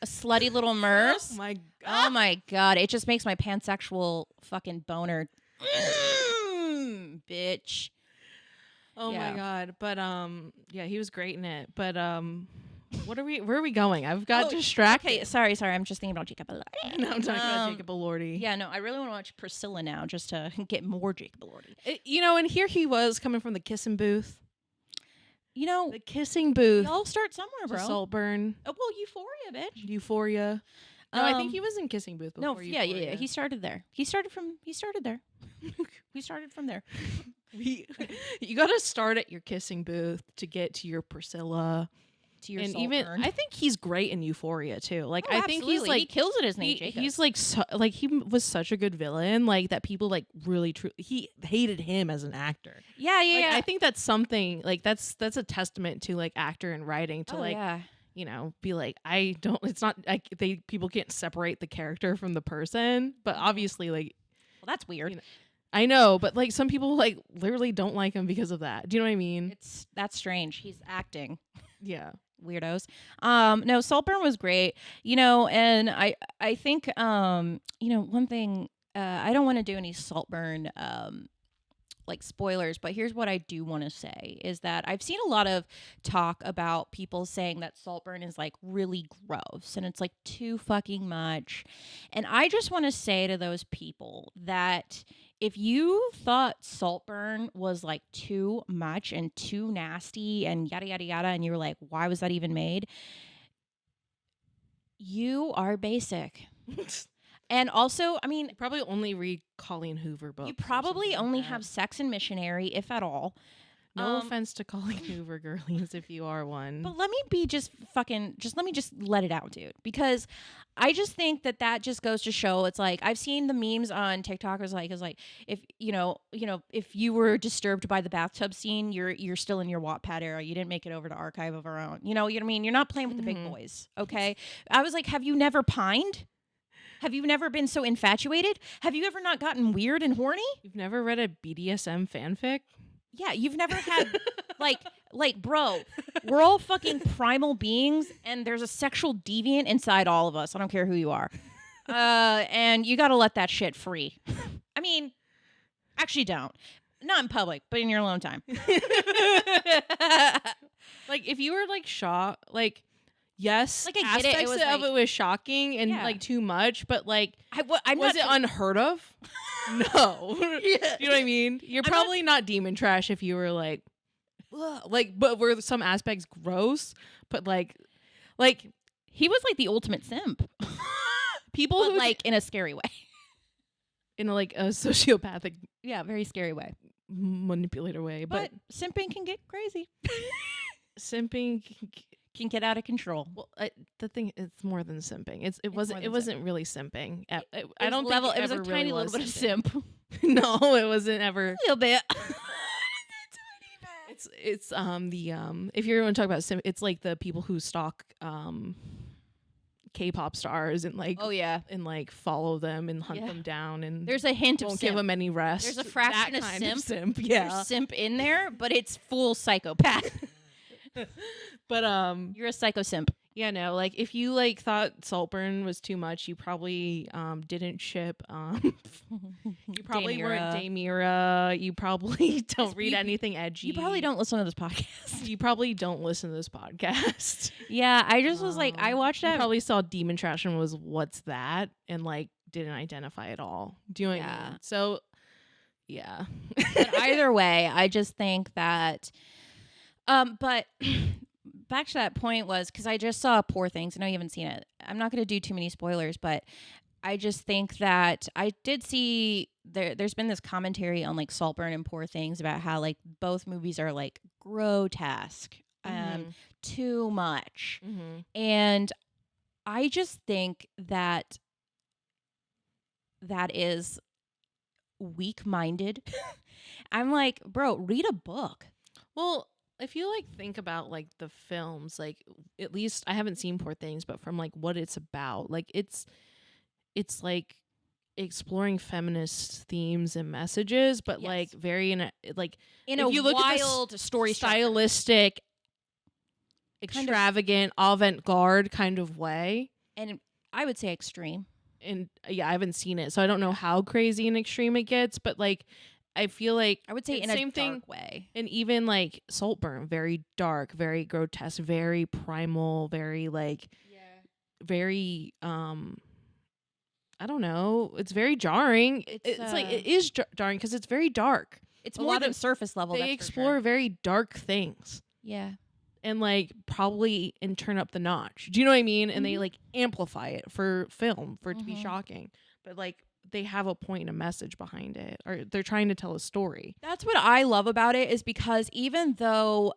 Oh my god, it just makes my pansexual fucking boner, bitch. Oh my god, but yeah, he was great in it. But where are we going? I've got distracted. Okay, sorry, I'm just thinking about Jacob Elordi. No, I'm talking about Jacob Elordi. Yeah, no, I really want to watch Priscilla now just to get more Jacob Elordi. And here he was coming from the kissing booth. The kissing booth. Y'all start somewhere, bro. Saltburn. Oh, well, Euphoria, bitch. Euphoria. No, I think he was in kissing booth before. No, yeah. He started there. He started there. We started from there. You got to start at your kissing booth to get to your Priscilla. to your and Saltburn. even I think he's great in Euphoria too. Like Oh, I think he's absolutely. like he kills it as Nate Jacob. he's like like he was such a good villain, like that people like really he hated him as an actor. Yeah. Like, I think that's something like that's a testament to like actor and writing to you know, be like, I don't, it's not like people can't separate the character from the person, but obviously like, well, that's weird. You know, I know, but like some people like literally don't like him because of that. Do you know what I mean? That's strange. He's acting. Yeah. Weirdos. No, Saltburn was great, you know, and I think, you know, one thing, I don't want to do any Saltburn, like spoilers, but here's what I do want to say is that I've seen a lot of talk about people saying that Saltburn is like really gross and it's like too fucking much. And I just want to say to those people that if you thought Saltburn was like too much and too nasty and yada yada yada, and you were like, why was that even made? You are basic. And also, I mean, you probably only read Colleen Hoover books. You probably only have Sex and Missionary, if at all. No offense to Colleen Hoover girlies if you are one. But let me be let me just let it out, dude. Because I just think that just goes to show it's like I've seen the memes on TikTok is like if you know, if you were disturbed by the bathtub scene, you're still in your Wattpad era. You didn't make it over to Archive of Our Own. You know what I mean? You're not playing with the big boys, okay? I was like, have you never pined? Have you never been so infatuated? Have you ever not gotten weird and horny? You've never read a BDSM fanfic? Yeah, you've never had like bro, we're all fucking primal beings and there's a sexual deviant inside all of us. I don't care who you are. And you got to let that shit free. I mean, actually don't. Not in public, but in your alone time. Like if you were like shocked, like yes, like I get aspects of it was shocking and like too much, but like was it unheard of? No. You know what I mean? You're probably not demon trash if you were like but were some aspects gross, but like he was like the ultimate simp. People but who like in a scary way. In like a sociopathic, very scary way. Manipulator way, but simping can get crazy. Simping can get out of control. Well, the thing it's more than simping. It wasn't really simping. I don't think it was a really tiny little bit of simp. No, it wasn't ever. A little bit. It's the if you're going to talk about simp, it's like the people who stalk K-pop stars and like and like follow them and hunt them down and there's a hint of won't simp. give them any rest. There's a fraction of simp. Yeah, there's simp in there, but it's full psychopath. But you're a psycho simp. Yeah, no, like if you like thought Saltburn was too much, you probably didn't ship you probably weren't Daemira. You probably don't read anything edgy. You probably don't listen to this podcast. You probably don't listen to this podcast. Yeah, I just was like, I watched that. You probably saw Demon Trash and was what's that, and like didn't identify at all. Do you know what I mean? So yeah. But either way, I just think that but back to that point was because I just saw Poor Things. I know you haven't seen it. I'm not going to do too many spoilers, but I just think that I did see there's been this commentary on like Saltburn and Poor Things about how like both movies are like grotesque, too much. And I just think that is weak-minded. I'm like, bro, read a book. Well, if you like think about like the films, like at least I haven't seen Poor Things, but from like what it's about, like it's like exploring feminist themes and messages, but like very in a wild story stylistic, extravagant, avant-garde kind of way. And I would say extreme. And I haven't seen it, so I don't know how crazy and extreme it gets, but like I feel like I would say in a dark way. And even like Saltburn, very dark, very grotesque, very primal, very like very I don't know. It's very jarring. It's like it is jarring because it's very dark. It's more than surface level. They explore very dark things. Yeah. And like probably and turn up the notch. Do you know what I mean? And they like amplify it for film for it to be shocking. But like they have a point and a message behind it, or they're trying to tell a story. That's what I love about it, is because even though,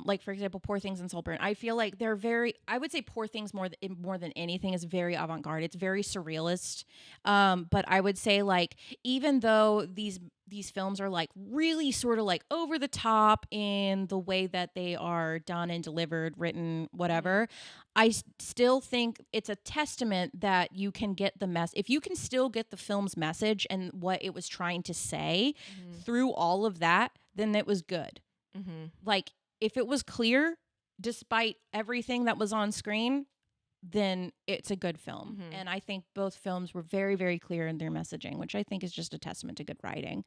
like for example, Poor Things and Saltburn, I feel like they're very. I would say Poor Things more than anything is very avant garde. It's very surrealist. But I would say like even though these films are like really sort of like over the top in the way that they are done and delivered, written, whatever, I still think it's a testament that you can get the if you can still get the film's message and what it was trying to say through all of that, then it was good. Like if it was clear despite everything that was on screen, then it's a good film. And I think both films were very, very clear in their messaging, which I think is just a testament to good writing.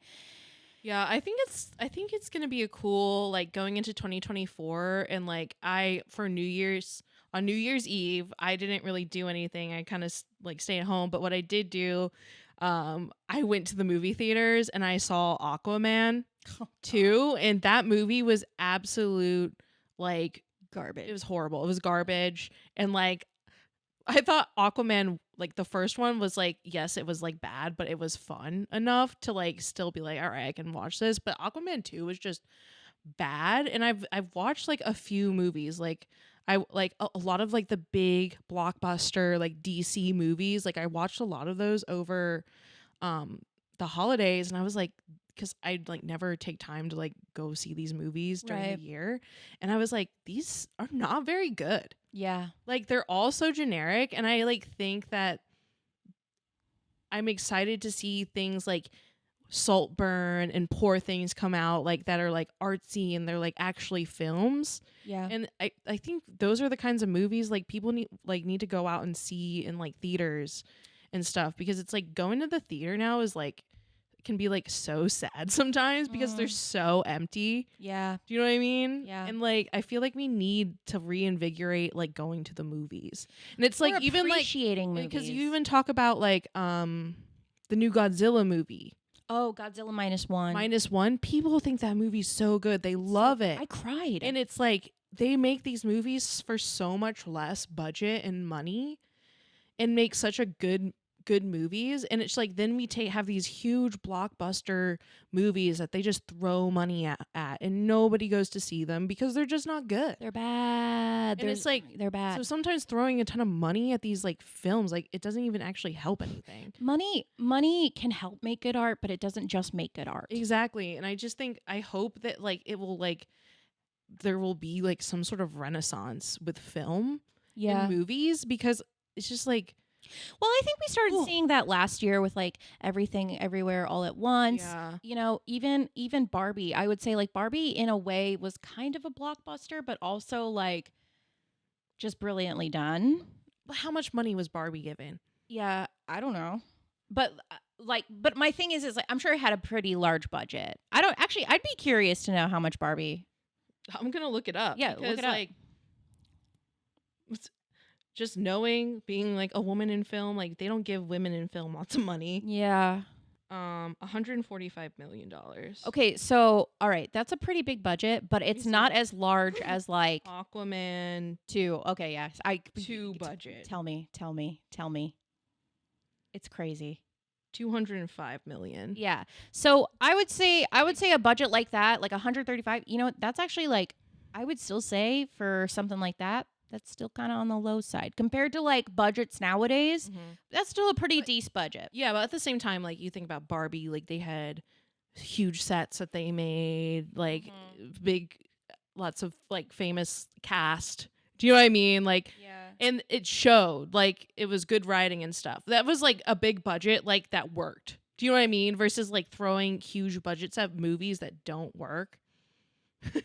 Yeah, I think it's gonna be a cool, like, going into 2024, and like on New Year's Eve, I didn't really do anything. I kind of like stayed at home, but what I did do, I went to the movie theaters and I saw Aquaman 2, and that movie was absolute like Garbage. It was horrible. It was garbage, and like I thought Aquaman, like the first one, was like, yes, it was like bad, but it was fun enough to like still be like, all right, I can watch this. But Aquaman 2 was just bad. And I've watched like a few movies, like I like a lot of like the big blockbuster like DC movies. Like I watched a lot of those over the holidays, and I was like, because I'd like never take time to like go see these movies during the year, and I was like, these are not very good. Yeah. Like they're all so generic, and I like think that I'm excited to see things like Saltburn and Poor Things come out, like that are like artsy and they're like actually films. Yeah. And I think those are the kinds of movies like people need to go out and see in like theaters and stuff, because it's like going to the theater now is like can be like so sad sometimes because they're so empty. Yeah. Do you know what I mean? Yeah. And like I feel like we need to reinvigorate like going to the movies. And it's like even like appreciating movies, because you even talk about like the new Godzilla movie. Oh, Godzilla -1. -1. People think that movie's so good. They love it. I cried. And it's like they make these movies for so much less budget and money and make such a good movies, and it's like then we have these huge blockbuster movies that they just throw money at and nobody goes to see them because they're just not good. They're bad. And it's like they're bad. So sometimes throwing a ton of money at these like films, like it doesn't even actually help anything. Money can help make good art, but it doesn't just make good art. Exactly. And I hope that like it will like there will be like some sort of renaissance with film and movies, because it's just like, well, I think we started seeing that last year with like Everything Everywhere All at Once. Yeah. You know, even Barbie. I would say like Barbie in a way was kind of a blockbuster, but also like just brilliantly done. How much money was Barbie given? Yeah, I don't know. But but my thing is like I'm sure it had a pretty large budget. I'd be curious to know how much Barbie. I'm going to look it up. Yeah, look it up. Like just knowing, being like a woman in film, like they don't give women in film lots of money. Yeah. $145 million. Okay, so all right, that's a pretty big budget, but it's not as large as like Aquaman 2. Okay, yes. 2 budget. Tell me. It's crazy. 205 million. Yeah. So I would say a budget like that, like 135, you know, that's actually like I would still say for something like that, that's still kind of on the low side compared to like budgets nowadays. That's still a pretty decent budget. Yeah, but at the same time, like you think about Barbie, like they had huge sets that they made, like big, lots of like famous cast. Do you know what I mean? Like, and it showed, like it was good writing and stuff. That was like a big budget, like that worked. Do you know what I mean? Versus like throwing huge budgets at movies that don't work.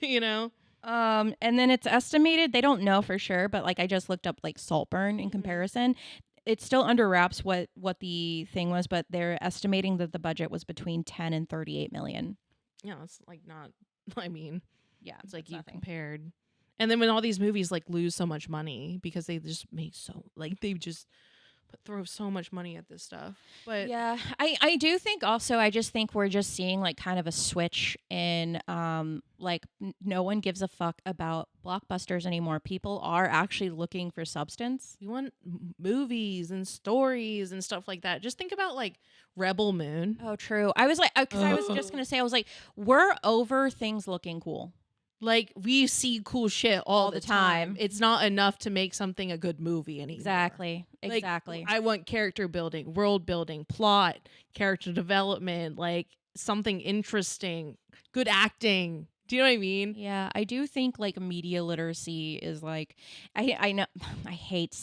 You know? And then it's estimated, they don't know for sure, but like I just looked up like Saltburn in comparison. It's still under wraps what the thing was, but they're estimating that the budget was between 10 and 38 million. Yeah, it's like not, I mean, yeah, it's like you compared. And then when all these movies like lose so much money because they just make so like they just throw so much money at this stuff. But yeah, I do think also, I just think we're just seeing like kind of a switch in like no one gives a fuck about blockbusters anymore. People are actually looking for substance. we want movies and stories and stuff like that. Just think about like Rebel Moon. Oh, true. I was like, because I was just gonna say, I was like, we're over things looking cool. Like, we see cool shit all the time. time. It's not enough to make something a good movie anymore. Exactly. Like, Exactly. I want character building, world building, plot, character development, like something interesting, good acting. Do you know what I mean? Yeah, I do think like media literacy is like, I know I hate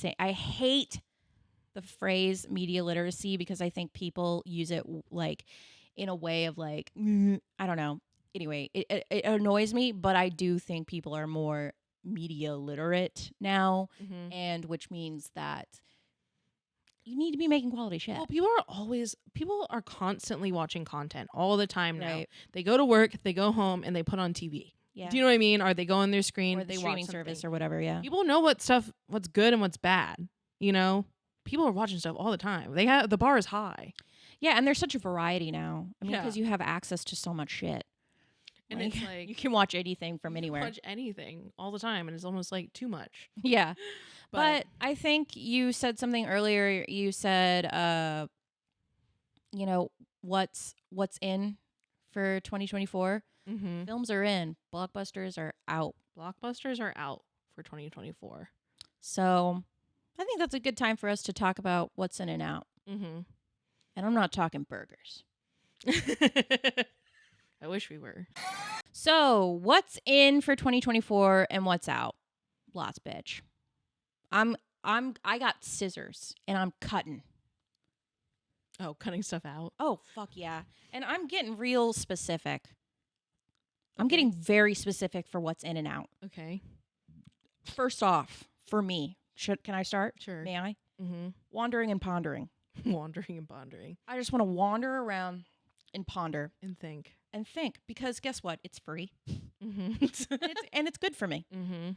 the phrase media literacy because I think people use it like in a way of like I don't know. Anyway, it annoys me, but I do think people are more media literate now, and which means that you need to be making quality shit. Well, people are constantly watching content all the time now. Right. They go to work, they go home, and they put on TV. Yeah. Do you know what I mean? Or they go on their screen, Or the they streaming watch service or whatever, yeah. People know what's good and what's bad. You know, people are watching stuff all the time. The bar is high. Yeah, and there's such a variety now. I mean, Yeah. because you have access to so much shit. And Like, it's like you can watch anything from you can anywhere. watch anything all the time, and it's almost like too much. Yeah. But I think you said something earlier. You said, you know, what's in for 2024? Mm-hmm. Films are in. Blockbusters are out. Blockbusters are out for 2024. So I think that's a good time for us to talk about what's in and out. Mm-hmm. And I'm not talking burgers. I wish we were. So what's in for 2024 and what's out? Lots, bitch. I got scissors and I'm cutting. Oh, cutting stuff out. Oh, fuck yeah. And I'm getting real specific. I'm getting very specific for what's in and out. Okay. First off, for me, can I start? Sure. May I? Mm-hmm. Wandering and pondering. Wandering and pondering. I just want to wander around and ponder And think. because guess what? It's free. Mm-hmm. and it's good for me. Mm-hmm.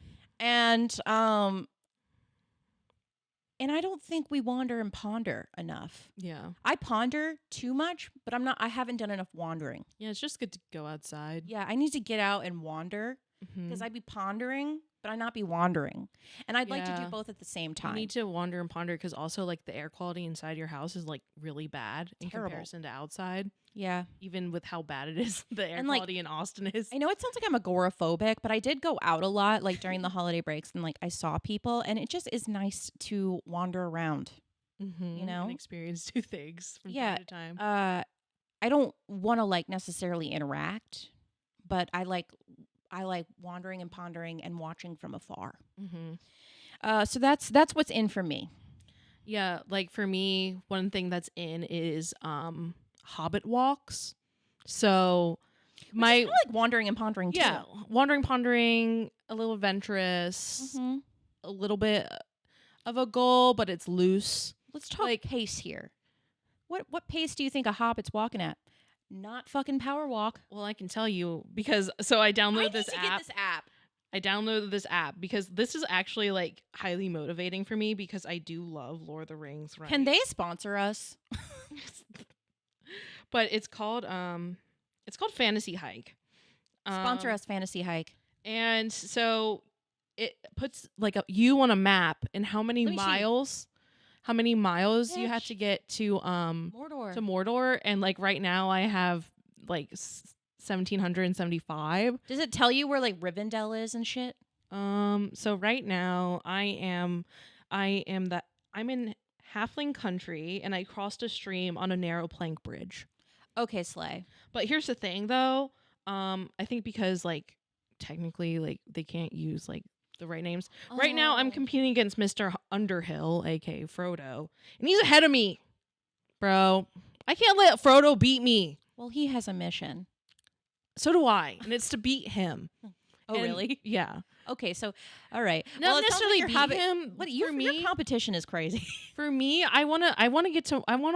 And I don't think we wander and ponder enough. Yeah. I ponder too much, but I haven't done enough wandering. Yeah, it's just good to go outside. Yeah, I need to get out and wander because I'd be pondering, but I'd not be wandering. And I'd like to do Yeah. both at the same time. You need to wander and ponder because also like the air quality inside your house is like really bad in Terrible. comparison to outside. Yeah. Even with how bad it is, the air And, like, quality in Austin is. I know it sounds like I'm agoraphobic, but I did go out a lot like during the holiday breaks and like I saw people and it just is nice to wander around. Mm-hmm. You know? And experience two things from Yeah. time to time. I don't want to like necessarily interact, but I like wandering and pondering and watching from afar. Mm-hmm. So that's what's in for me. Yeah, like for me, one thing that's in is Hobbit walks. So I like wandering and pondering too. yeah, wandering, pondering, a little adventurous, Mhm. a little bit of a goal, but it's loose. Let's talk Like- pace here. What pace do you think a hobbit's walking at? Not fucking power walk. Well, I can tell you because so I downloaded this get app. this app. I downloaded this app because this is actually like highly motivating for me because I do love Lord of the Rings. Right? Can they sponsor us? But it's called Fantasy Hike. Sponsor us, Fantasy Hike. And so it puts like you on a map and how many Let me see. miles you have Bitch. to get to Mordor. Mordor, and like right now I have like 1775. Does it tell you where like Rivendell is and shit? So right now I'm in Halfling country and I crossed a stream on a narrow plank bridge. Okay, Slay. But here's the thing though, I think because like technically like they can't use like the right names. Right now I'm Oh. competing against Mr. Underhill, aka Frodo, and he's ahead of me. Bro, I can't let Frodo beat me. Well, he has a mission. So do I, and it's to beat him. Oh, And- really? Yeah. Okay, so all right. Not Well, it sounds necessarily like beat him. What For your me, competition is crazy. for me, I wanna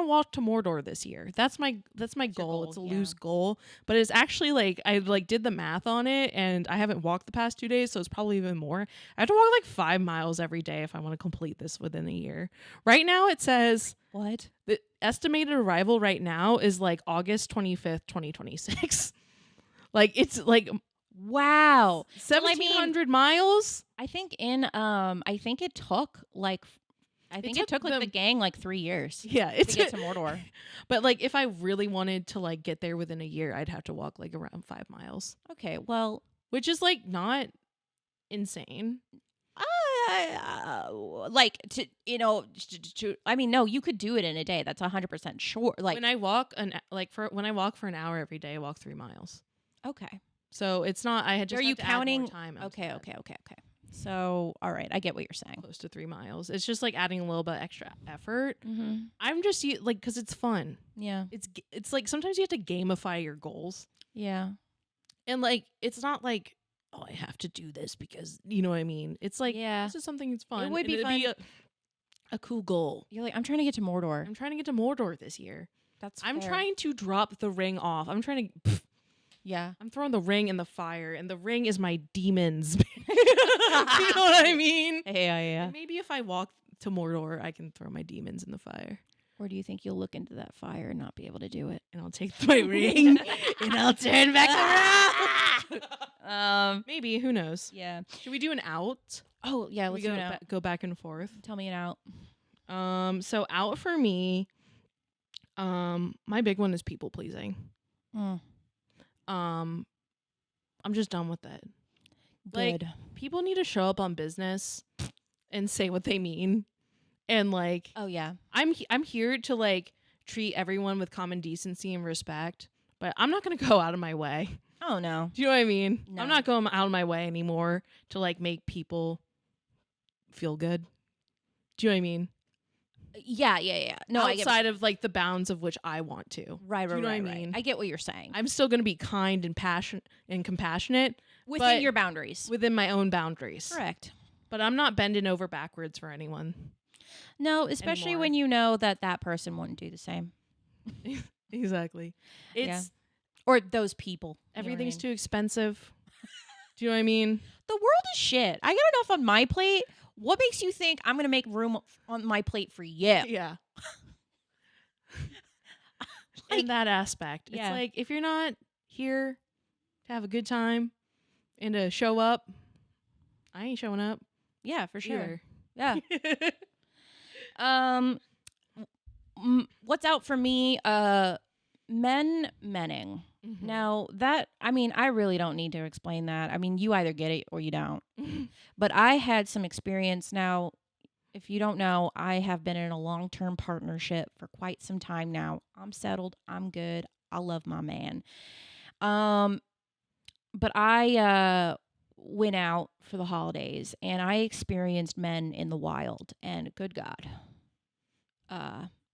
walk to Mordor this year. That's my your goal. goal, It's a yeah. loose goal, but it's actually like I like did the math on it, and I haven't walked the past 2 days, so it's probably even more. I have to walk like 5 miles every day if I want to complete this within a year. Right now, it says What? the estimated arrival right now is like August 25th, 2026. Like it's like Wow. 1,700 miles. I think I think it took like it took like them- the gang like 3 years Yeah, to it's get to Mordor. But like if I really wanted to like get there within a year, I'd have to walk like around 5 miles, Okay, well, which is like not insane. like to I mean, no, you could do it in a day. That's 100% sure. Like, When I walk for an hour every day, I walk 3 miles. okay. So it's not. I had just Are you have to add more counting? time onto Okay, that. okay. So, all right, I get what you're saying. Close to 3 miles. It's just like adding a little bit extra effort. Mm-hmm. I'm just like because it's fun. Yeah, It's like sometimes you have to gamify your goals, yeah, and like it's not like, oh, I have to do this because you know what I mean. It's like yeah. this is something that's fun. would and be it'd fun. a cool goal. You're like, I'm trying to get to Mordor. I'm trying to get to Mordor this year. That's I'm fair. trying to drop the ring off. I'm trying to. Yeah. I'm throwing the ring in the fire, and the ring is my demons. You know what I mean? Yeah. And maybe if I walk to Mordor, I can throw my demons in the fire, Or do you think you'll look into that fire and not be able to do it? and I'll take my ring, and I'll turn back around. Maybe, who knows? Yeah. Should we do an out? Oh, yeah. We Let's do it out. go back and forth. Tell me it out. So out for me, my big one is people pleasing. Mm, I'm just done with it. good. Like, people need to show up on business and say what they mean. And like, Oh, yeah. I'm here to like treat everyone with common decency and respect, but I'm not going to go out of my way. Oh, no. Do you know what I mean? No. I'm not going out of my way anymore to like make people feel good. Do you know what I mean? Yeah. No, I get Outside of like the bounds of which I want to. right. Do you know what I right. mean? I get what you're saying. I'm still going to be kind and passionate and compassionate Within but your boundaries. within my own boundaries. Correct. But I'm not bending over backwards for anyone. No, especially Anymore. when you know that that person wouldn't do the same. Exactly. It's Or those people. everything's too expensive. Do you know what I mean? The world is shit. I got enough on my plate. What makes you think I'm going to make room on my plate for you? Yeah. Like- In that aspect. Yeah. It's like if you're not here to have a good time and to show up, I ain't showing up. Yeah, for sure. Either. Yeah. What's out for me? Menning. Mhm. Now that, I mean, I really don't need to explain that. I mean, you either get it or you don't. But I had some experience. Now, if you don't know, I have been in a long-term partnership for quite some time now. I'm settled. I'm good. I love my man. But I went out for the holidays and I experienced men in the wild, and good God.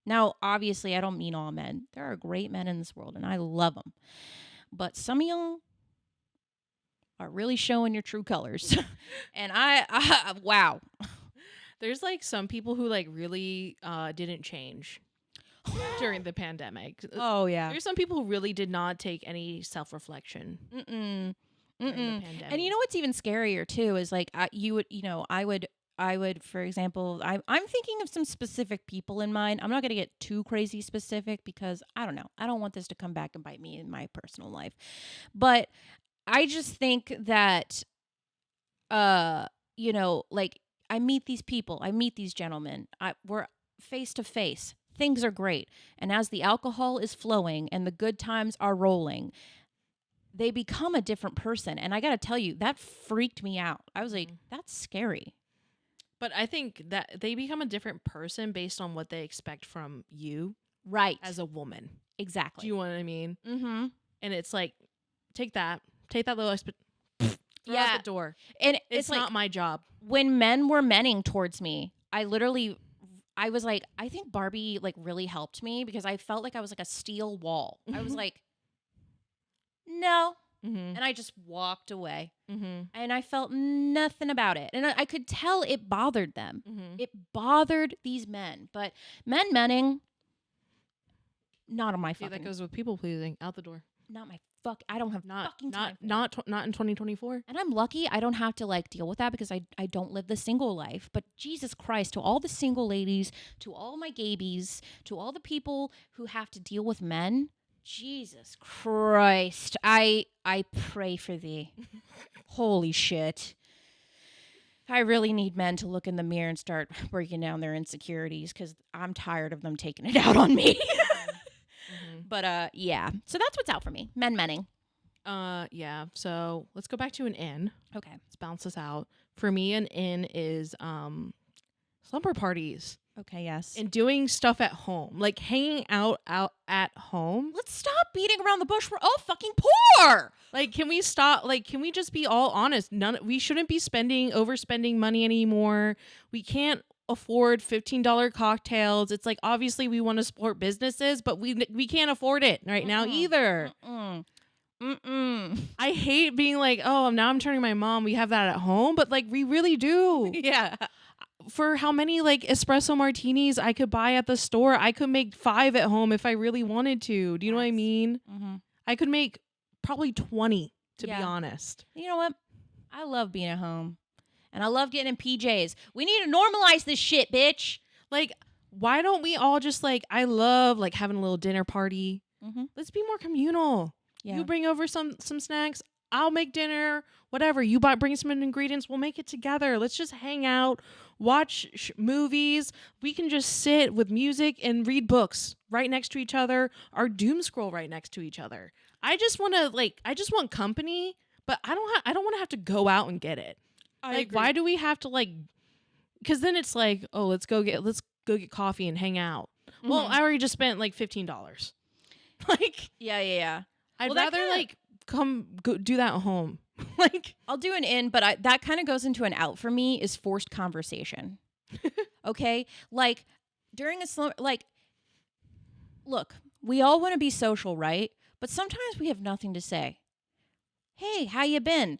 Now, obviously, I don't mean all men. There are great men in this world, and I love them. But some of y'all are really showing your true colors. And I wow. There's like some people who like really didn't change during the pandemic. Oh, yeah. There's some people who really did not take any self-reflection Mm-mm. during the Mm-mm. pandemic. And you know what's even scarier, too, is like I would, for example, I'm thinking of some specific people in mind. I'm not going to get too crazy specific because I don't know. I don't want this to come back and bite me in my personal life. But I just think that, like I meet these people, I meet these gentlemen, we're face to face. Things are great. And as the alcohol is flowing and the good times are rolling, they become a different person. And I got to tell you, that freaked me out. I was like, that's scary. But I think that they become a different person based on what they expect from you Right. as a woman. Exactly. Do you know what I mean? Mm-hmm. And it's like, take that little throw Yeah. out the door. And It's like not my job. when men were menning towards me, I was like, I think Barbie like really helped me because I felt like I was like a steel wall. I was like, no, And I just walked away. Mm-hmm. And I felt nothing about it. And I could tell it bothered them. Mm-hmm. It bothered these men. But menning, not on my See, fucking... that goes with people pleasing. Out the door. Not my fuck... I don't have fucking time for it. Not in 2024. And I'm lucky I don't have to like deal with that because I don't live the single life. But Jesus Christ, to all the single ladies, to all my gabies, to all the people who have to deal with men... Jesus Christ. I pray for thee. Holy shit. I really need men to look in the mirror and start breaking down their insecurities because I'm tired of them taking it out on me. Mm-hmm. But yeah. So that's what's out for me. Menning. Yeah. So let's go back to an in. Okay. Let's bounce this out. For me, an in is slumber parties. Okay, yes. And doing stuff at home, like hanging out at home. Let's stop beating around the bush. We're all fucking poor. Like, can we stop? Like, can we just be all honest? We shouldn't be overspending money anymore. We can't afford $15 cocktails. It's like, obviously we want to support businesses, but we can't afford it right now either. I hate being like, oh, now I'm turning my mom. We have that at home, but like we really do. Yeah. For how many like espresso martinis I could buy at the store, I could make 5 at home if I really wanted to. Do you know what I mean? Mm-hmm. I could make probably 20 to be honest. You know what? I love being at home. And I love getting in PJs. We need to normalize this shit, bitch. Like, why don't we all just like, I love like having a little dinner party. Mm-hmm. Let's be more communal. Yeah. You bring over some snacks. I'll make dinner. Whatever. You bring some ingredients. We'll make it together. Let's just hang out, watch movies. We can just sit with music and read books right next to each other. Or doom scroll right next to each other. I just want company, but I don't want to have to go out and get it. I agree. Why do we have to like? Because then it's like, oh, let's go get coffee and hang out. Mm-hmm. Well, I already just spent like $15. Like, yeah. I'd rather like come go do that at home. Like, I'll do an in, but that kind of goes into an out for me is forced conversation. Okay, like during look, we all want to be social, right? But sometimes we have nothing to say. Hey, how you been?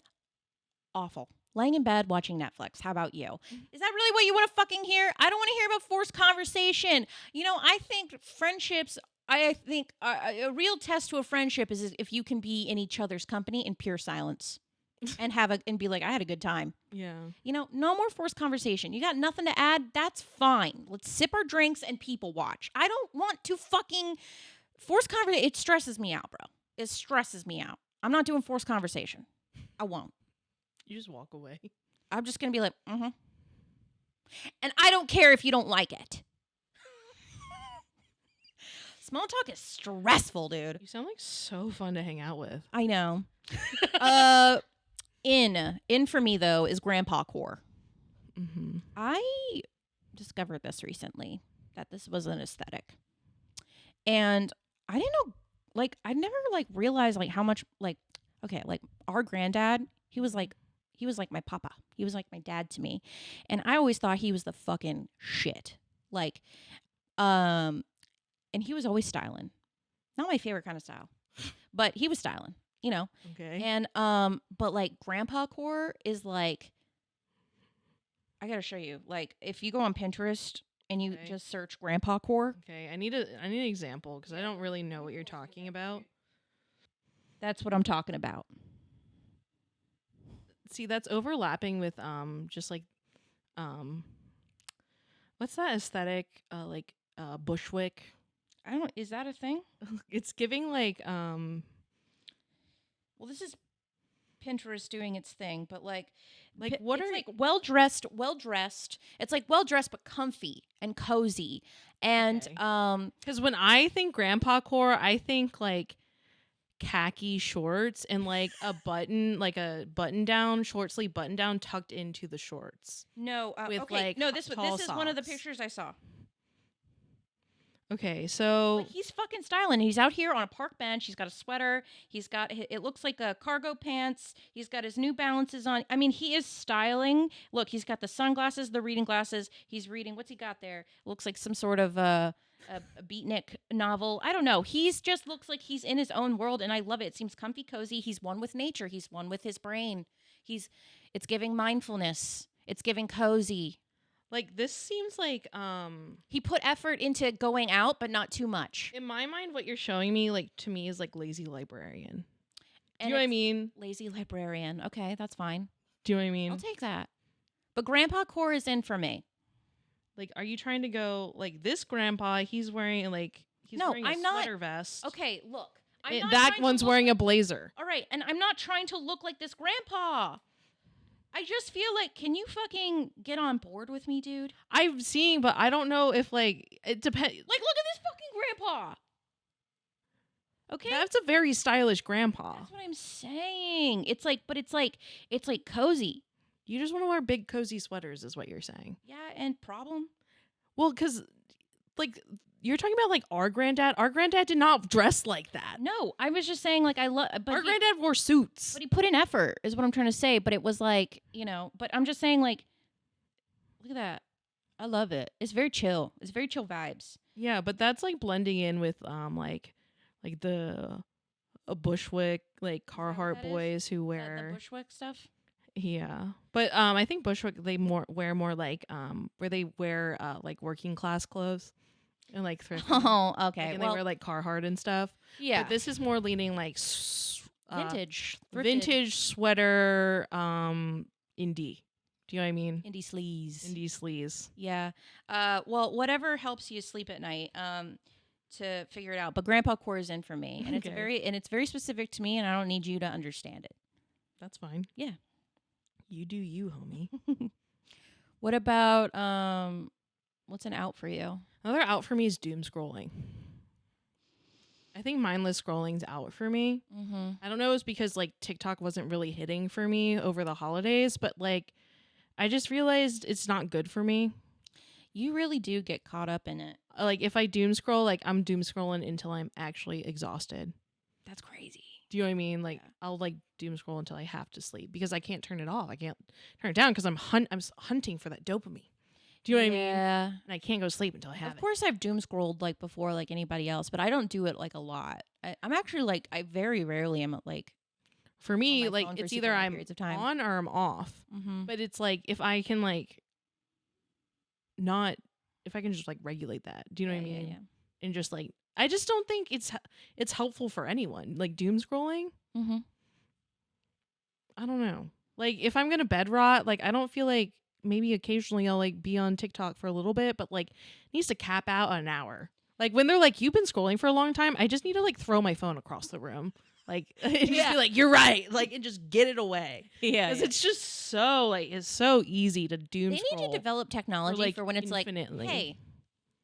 Awful. Laying in bed watching Netflix. How about you? Is that really what you want to fucking hear? I don't want to hear about forced conversation. You know, I think friendships. I think a real test to a friendship is if you can be in each other's company in pure silence and be like, I had a good time. Yeah. You know, no more forced conversation. You got nothing to add? That's fine. Let's sip our drinks and people watch. I don't want to fucking forced conversation. It stresses me out, bro. It stresses me out. I'm not doing forced conversation. I won't. You just walk away. I'm just going to be like, And I don't care if you don't like it. Small talk is stressful, dude. You sound like so fun to hang out with. I know. In for me, though, is grandpa core. Mm-hmm. I discovered this recently, that this was an aesthetic. And I didn't know, like, I never, like, realized, like, how much, like, okay, like, our granddad, he was like my papa. He was like my dad to me. And I always thought he was the fucking shit. Like, and he was always styling. Not my favorite kind of style, but he was styling, you know? Okay. And, but like grandpa core is like, I gotta show you, like, if you go on Pinterest and you just search grandpa core. Okay. I need an example because I don't really know what you're talking about. That's what I'm talking about. See, that's overlapping with just like what's that aesthetic Bushwick? Is that a thing? It's giving like well, this is Pinterest doing its thing, but like what it's are like well dressed. It's like well dressed but comfy and cozy. And because when I think grandpa core, I think like khaki shorts and like a button down short sleeve button down tucked into the shorts. No, with okay. like No, this is one of the socks. pictures I saw. Okay, so Like, he's fucking styling. He's out here on a park bench. He's got a sweater. He's got, it looks like a cargo pants. He's got his New Balances on. I mean, he is styling. Look, he's got the sunglasses, the reading glasses. He's reading, what's he got there? Looks like some sort of a beatnik novel. I don't know. He's just looks like he's in his own world, and I love it. It seems comfy, cozy. He's one with nature. He's one with his brain. It's giving mindfulness. It's giving cozy. like this seems like He put effort into going out, but not too much. in my mind what you're showing me like to me is like lazy librarian. Do And you know what I it's mean? Lazy librarian. Okay, that's fine. Do you know what I mean? I'll take that. But grandpa core is in for me. Like, are you trying to go like this grandpa? He's wearing like No, wearing a I'm not- sweater vest. Okay, look. I'm And not that trying to one's look wearing like- a blazer. All right, and I'm not trying to look like this grandpa. I just feel like, can you fucking get on board with me, dude? I've seen, but I don't know if like it depends. Like, look at this fucking grandpa. Okay? That's a very stylish grandpa. That's what I'm saying. It's like, but it's like cozy. You just want to wear big cozy sweaters, is what you're saying. Yeah, and problem? Well, because like you're talking about like our granddad. Our granddad did not dress like that. No, I was just saying, like, I love, but Our granddad wore suits. But he put in effort, is what I'm trying to say. But it was like, but I'm just saying, like, look at that. I love it. It's very chill. It's very chill vibes. Yeah, but that's like blending in with like the Bushwick like that Carhartt what that is? boys who The wear Bushwick stuff. yeah. But I think Bushwick they wear more like where they wear like working class clothes and like thrift. Oh, okay. Like, and well, they wear like Carhartt and stuff. yeah. But this is more leaning like Vintage. Thrifted. vintage sweater indie. Do you know what I mean? Indie sleaze. Indie sleaze. Yeah. Well, whatever helps you sleep at night. To figure it out. But grandpa core is in for me. And Okay. it's very specific to me, and I don't need you to understand it. That's fine. Yeah. You do you, homie. What about what's an out for you? Another out for me is doom scrolling. I think mindless scrolling's out for me. Mm-hmm. I don't know, it's because like TikTok wasn't really hitting for me over the holidays, but like I just realized it's not good for me. You really do get caught up in it. Like if I doom scroll, like I'm doom scrolling until I'm actually exhausted. That's crazy. Do you know what I mean? Like Yeah. I'll like doom scroll until I have to sleep because I can't turn it off. I can't turn it down because I'm hunting for that dopamine. Do you know what I mean? Yeah. And I can't go sleep until I have Of course, I've doom scrolled like before, like anybody else, but I don't do it like a lot. I'm actually like, I very rarely am at like. it. For me, my like phone for it's super either long I'm periods of time. on or I'm off. Mm-hmm. But it's like if I can like not if I can just like regulate that. Do you know what I mean? Yeah. And just like I just don't think it's helpful for anyone. Like doom scrolling, Mm-hmm. I don't know. Like if I'm gonna bed rot, like I don't feel like maybe occasionally I'll like be on TikTok for a little bit, but like it needs to cap out an hour. Like when they're like, you've been scrolling for a long time, I just need to like throw my phone across the room. Like and just Yeah. be like, you're right. Like and just get it away. Yeah. Because it's just so like it's so easy to doom They scroll. need to develop technology like, for when it's infinitely. like, hey,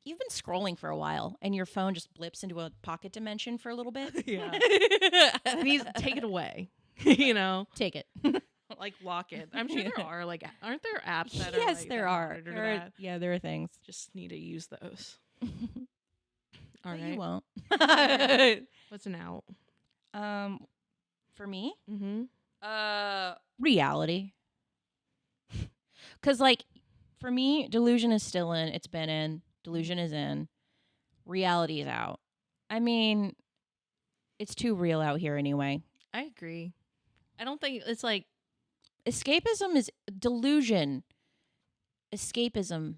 you've been scrolling for a while and your phone just blips into a pocket dimension for a little bit. Yeah. It needs to take it away. You know? Take it. Like lock it. I'm sure there are like aren't there apps that are Yes, like, there that are. monitor There are- that? yeah, there are things. Just need to use those. But All right. you won't. What's an out? For me, Mm-hmm. reality. Because like, for me, delusion is still in. It's been in. Delusion is in. Reality is out. I mean, it's too real out here anyway. I agree. I don't think it's like Escapism is delusion. Escapism.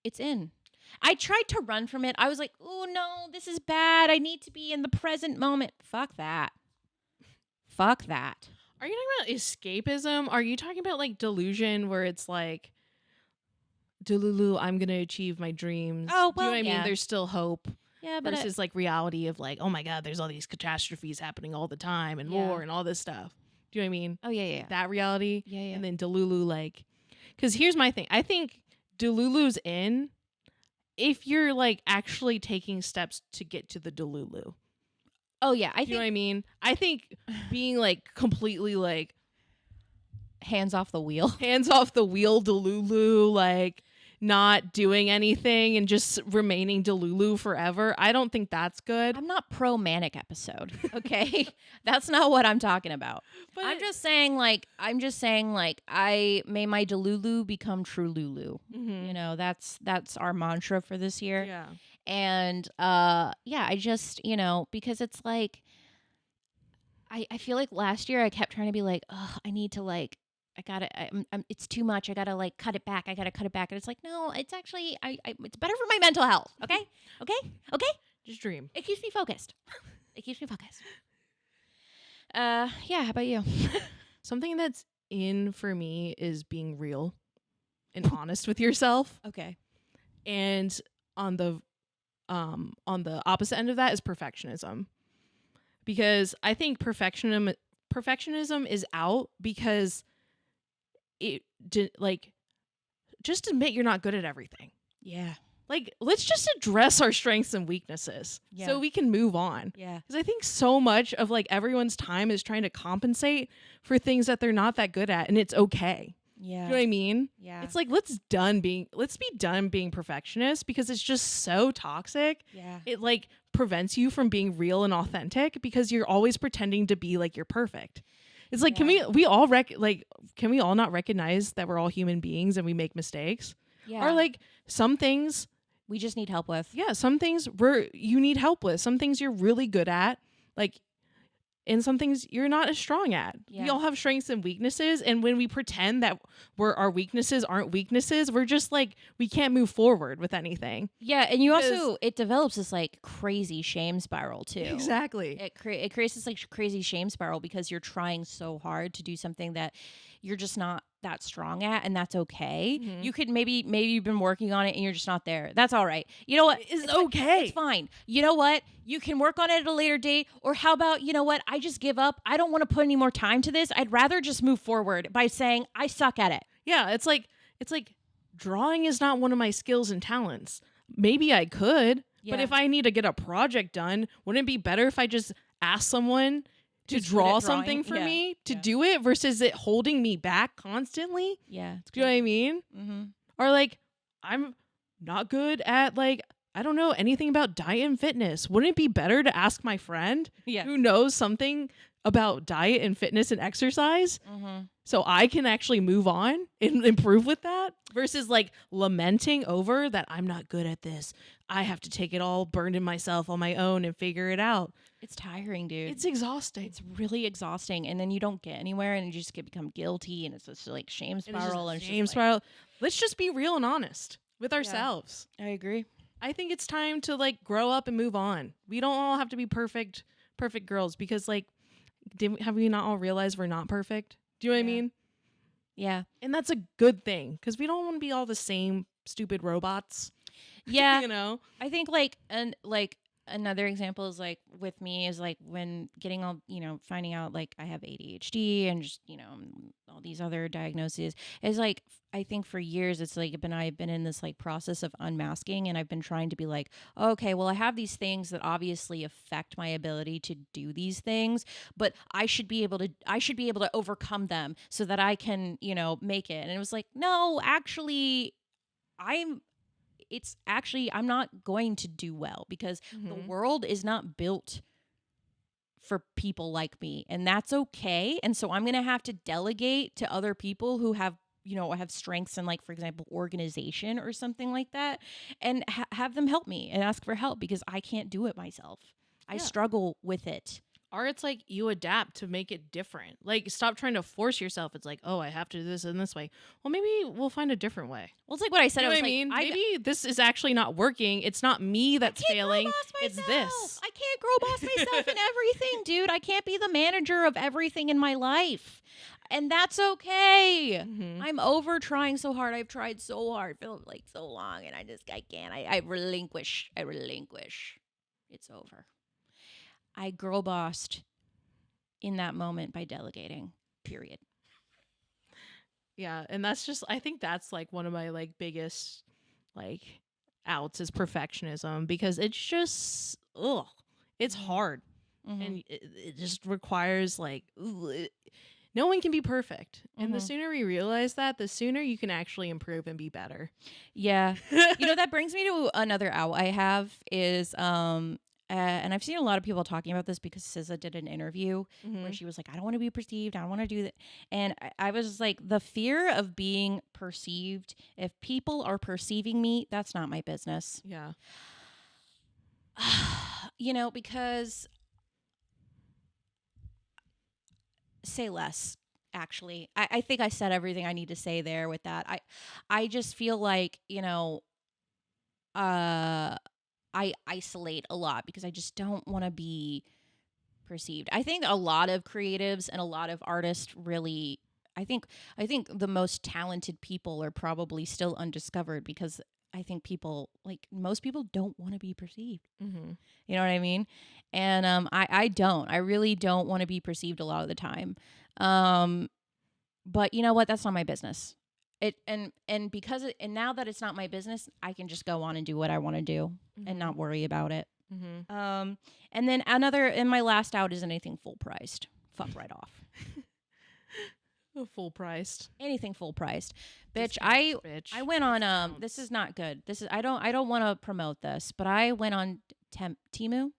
It's in. I tried to run from it. I was like, oh no, this is bad. I need to be in the present moment. Fuck that. Fuck that. Are you talking about escapism? Are you talking about like delusion where it's like delulu, I'm gonna achieve my dreams? Oh, Do you know well, what I mean? yeah. There's still hope. Yeah, but Versus like reality of like, oh my god, there's all these catastrophes happening all the time and Yeah. war and all this stuff. Do you know what I mean? oh yeah. That reality. Yeah, yeah. And then delulu like because here's my thing. I think delulu's in if you're like actually taking steps to get to the delulu. Oh yeah, I Do you know what think I mean? I think being like completely like hands off the wheel. hands off the wheel delulu, like not doing anything and just remaining delulu forever. I don't think that's good. I'm not pro manic episode. Okay. That's not what I'm talking about. But I'm just saying like I may my delulu become trululu. You know, that's our mantra for this year. Yeah. And I just, because it's like I feel like last year I kept trying to be like, oh, I need to like it's too much. I gotta like cut it back. I gotta cut it back. And it's like, no, it's actually, it's better for my mental health. Okay. Okay. Just dream. It keeps me focused. Yeah. How about you? Something that's in for me is being real and honest with yourself. Okay. And on the opposite end of that is perfectionism. Because I think perfectionism is out because just admit you're not good at everything. Yeah. Like, let's just address our strengths and weaknesses so we can move on. Yeah. Because I think so much of like everyone's time is trying to compensate for things that they're not that good at, and it's okay. Yeah. You know what I mean? Yeah. It's like let's be done being perfectionists because it's just so toxic. Yeah. It like prevents you from being real and authentic because you're always pretending to be like you're perfect. It's like, can we all not recognize that we're all human beings and we make mistakes? Yeah. Or like some things we just need help with. Yeah, some things you need help with. Some things you're really good at, like, and some things you're not as strong at. Yeah. We all have strengths and weaknesses, and when we pretend that our weaknesses aren't weaknesses, we're just like we can't move forward with anything. Yeah, and you also it develops this like crazy shame spiral too. Exactly. It creates this like crazy shame spiral because you're trying so hard to do something that you're just not that strong at, and that's okay. Mm-hmm. You could maybe you've been working on it and you're just not there. That's all right. You know what? It's okay. It's fine. You know what? You can work on it at a later date. Or how about, you know what? I just give up. I don't want to put any more time to this. I'd rather just move forward by saying I suck at it. Yeah, it's like drawing is not one of my skills and talents. Maybe I could, but if I need to get a project done, wouldn't it be better if I just asked someone to draw something for me to do it versus it holding me back constantly? Yeah. Do you know what I mean? Mm-hmm. Or like, I'm not good at like, I don't know anything about diet and fitness. Wouldn't it be better to ask my friend who knows something about diet and fitness and exercise so I can actually move on and improve with that versus like lamenting over that I'm not good at this. I have to take it all burned in myself on my own and figure it out. It's tiring, dude. It's exhausting. It's really exhausting, and then you don't get anywhere, and you just become guilty, and it's this like shame spiral. And shame spiral. Let's just be real and honest with ourselves. I agree. I think it's time to like grow up and move on. We don't all have to be perfect girls because like, have we not all realized we're not perfect? Do you know what I mean? Yeah. And that's a good thing because we don't want to be all the same stupid robots. Yeah. You know? I think another example is like with me is like when getting all, finding out like I have ADHD and just, all these other diagnoses is like, I think for years it's like I've been in this like process of unmasking, and I've been trying to be like, okay, well I have these things that obviously affect my ability to do these things, but I should be able to overcome them so that I can, make it. And it was like, no, actually I'm not going to do well because the world is not built for people like me, and that's okay. And so I'm going to have to delegate to other people who have strengths in, like, for example, organization or something like that, and have them help me and ask for help because I can't do it myself. I struggle with it. Or it's like you adapt to make it different. Like, stop trying to force yourself. It's like, oh, I have to do this in this way. Well, maybe we'll find a different way. Well, it's like what I said. You know what I mean? Maybe this is actually not working. It's not me that's failing. It's this. I can't grow boss myself in everything, dude. I can't be the manager of everything in my life. And that's okay. I'm over trying so hard. I've tried so hard for like so long, and I can't. I relinquish. It's over. I girl bossed in that moment by delegating, period. Yeah, and that's just, I think that's like one of my like biggest like outs is perfectionism because it's just, it's hard. And it just requires like, no one can be perfect. And the Mhm. sooner we realize that, the sooner you can actually improve and be better. Yeah. You know, that brings me to another out I have is and I've seen a lot of people talking about this because SZA did an interview where she was like, I don't want to be perceived. I don't want to do that. And I was like, the fear of being perceived, if people are perceiving me, that's not my business. Yeah. You know, because say less, actually. I think I said everything I need to say there with that. I just feel like, you know, I isolate a lot because I just don't want to be perceived. I think a lot of creatives and a lot of artists really I think the most talented people are probably still undiscovered because I think people like most people don't want to be perceived. Mm-hmm. You know what I mean? And I don't. I really don't want to be perceived a lot of the time. But you know what? That's not my business. And because and now that it's not my business, I can just go on and do what I want to do and not worry about it. Mm-hmm. And then another and my last out is anything full priced. Fuck right off. Full priced. Anything full priced. Bitch, Discounts, bitch. I went on Discounts. this is not good. This is I don't want to promote this, but I went on Temu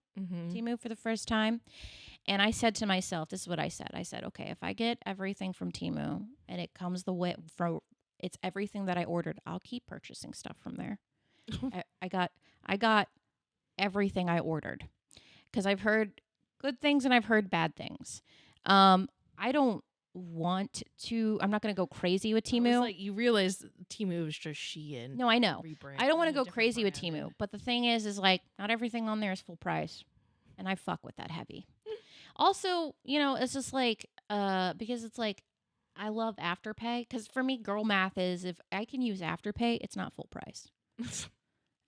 for the first time. And I said to myself, this is what I said. I said, okay, if I get everything from Temu and it comes the way from it's everything that I ordered, I'll keep purchasing stuff from there. I got everything I ordered because I've heard good things and I've heard bad things. I don't want to. I'm not going to go crazy with Temu. Like you realize Temu is just Shein. No, I know. I don't want to go crazy with Temu. Temu, but the thing is like not everything on there is full price, and I fuck with that heavy. Also, you know, it's just like because it's like I love Afterpay because for me, girl math is if I can use Afterpay, it's not full price.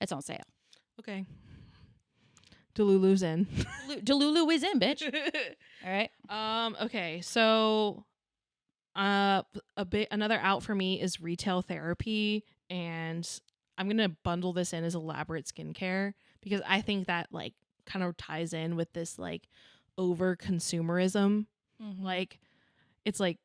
It's on sale. Okay. Delulu's in. Delulu is in, bitch. All right. Okay. So, another out for me is retail therapy, and I'm gonna bundle this in as elaborate skincare because I think that like kind of ties in with this like over consumerism. Like, it's like,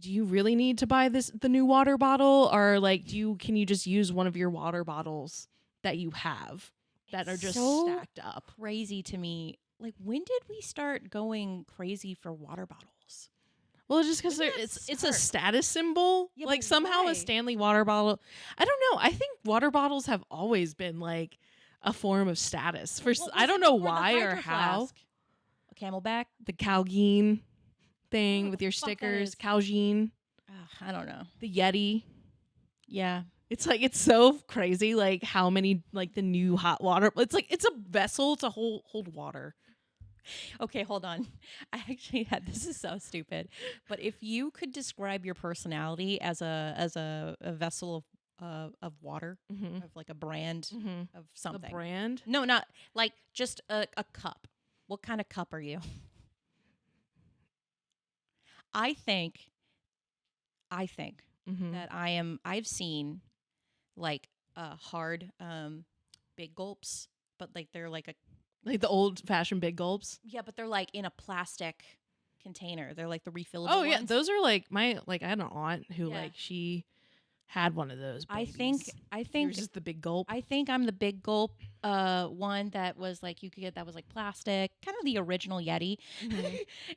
do you really need to buy the new water bottle, or like can you just use one of your water bottles that you have that are just so stacked up? Crazy to me. Like, when did we start going crazy for water bottles? Well, just because Isn't that it's a smart? status symbol. Yeah, Like but somehow why? a Stanley water bottle. I don't know. I think water bottles have always been like a form of status. I don't know why or how. A Camelback? The Calgene thing What with the your fuck that stickers, is. Calgene, I don't know. the Yeti. Yeah. It's like it's so crazy. Like how many like the new hot water. It's like it's a vessel to hold water. Okay, hold on. I actually had this is so stupid. But if you could describe your personality as a vessel of water, of like a brand of something. A brand. No, not like just a cup. What kind of cup are you? I think that I've seen like hard big gulps, but like they're like Like the old fashioned big gulps. yeah, but they're like in a plastic container. They're like the refillable Oh yeah, ones. those are like I had an aunt who Yeah. like she had one of those. I Babies. think Yours is the big gulp. I think I'm the big gulp one that was like you could get that was like plastic, kind of the original Yeti.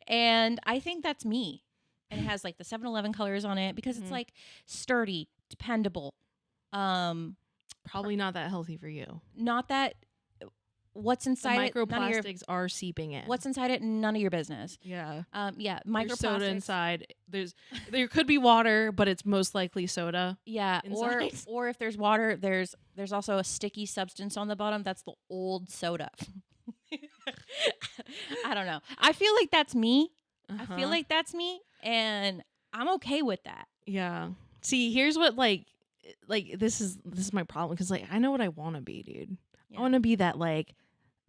And I think that's me. And it has like the 7-Eleven colors on it because it's like sturdy, dependable. Probably not that healthy for you. Not that what's The inside it. None of your, microplastics are seeping in. what's inside it? None of your business. yeah. Yeah, There's soda microplastics. inside. There could be water, but it's most likely soda. Yeah, inside. or if there's water, there's also a sticky substance on the bottom. That's the old soda. I don't know. I feel like that's me. I feel like that's me, and I'm okay with that. Yeah. See, here's what like this is my problem because like I know what I want to be, dude. Yeah. I want to be that like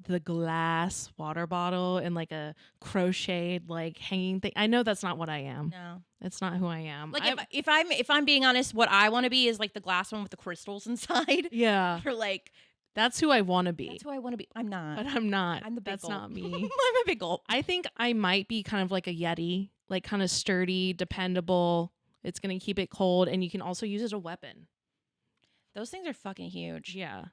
the glass water bottle and like a crocheted like hanging thing. I know that's not what I am. No, That's not who I am. like if I'm being honest, what I want to be is like the glass one with the crystals inside. yeah, Or like that's who I want to be. that's who I want to be. I'm not. But I'm not. I'm the big That's gulp. not me. I'm a big gulp. I think I might be kind of like a Yeti like kind of sturdy, dependable. It's going to keep it cold, and you can also use it as a weapon. Those things are fucking huge. Yeah.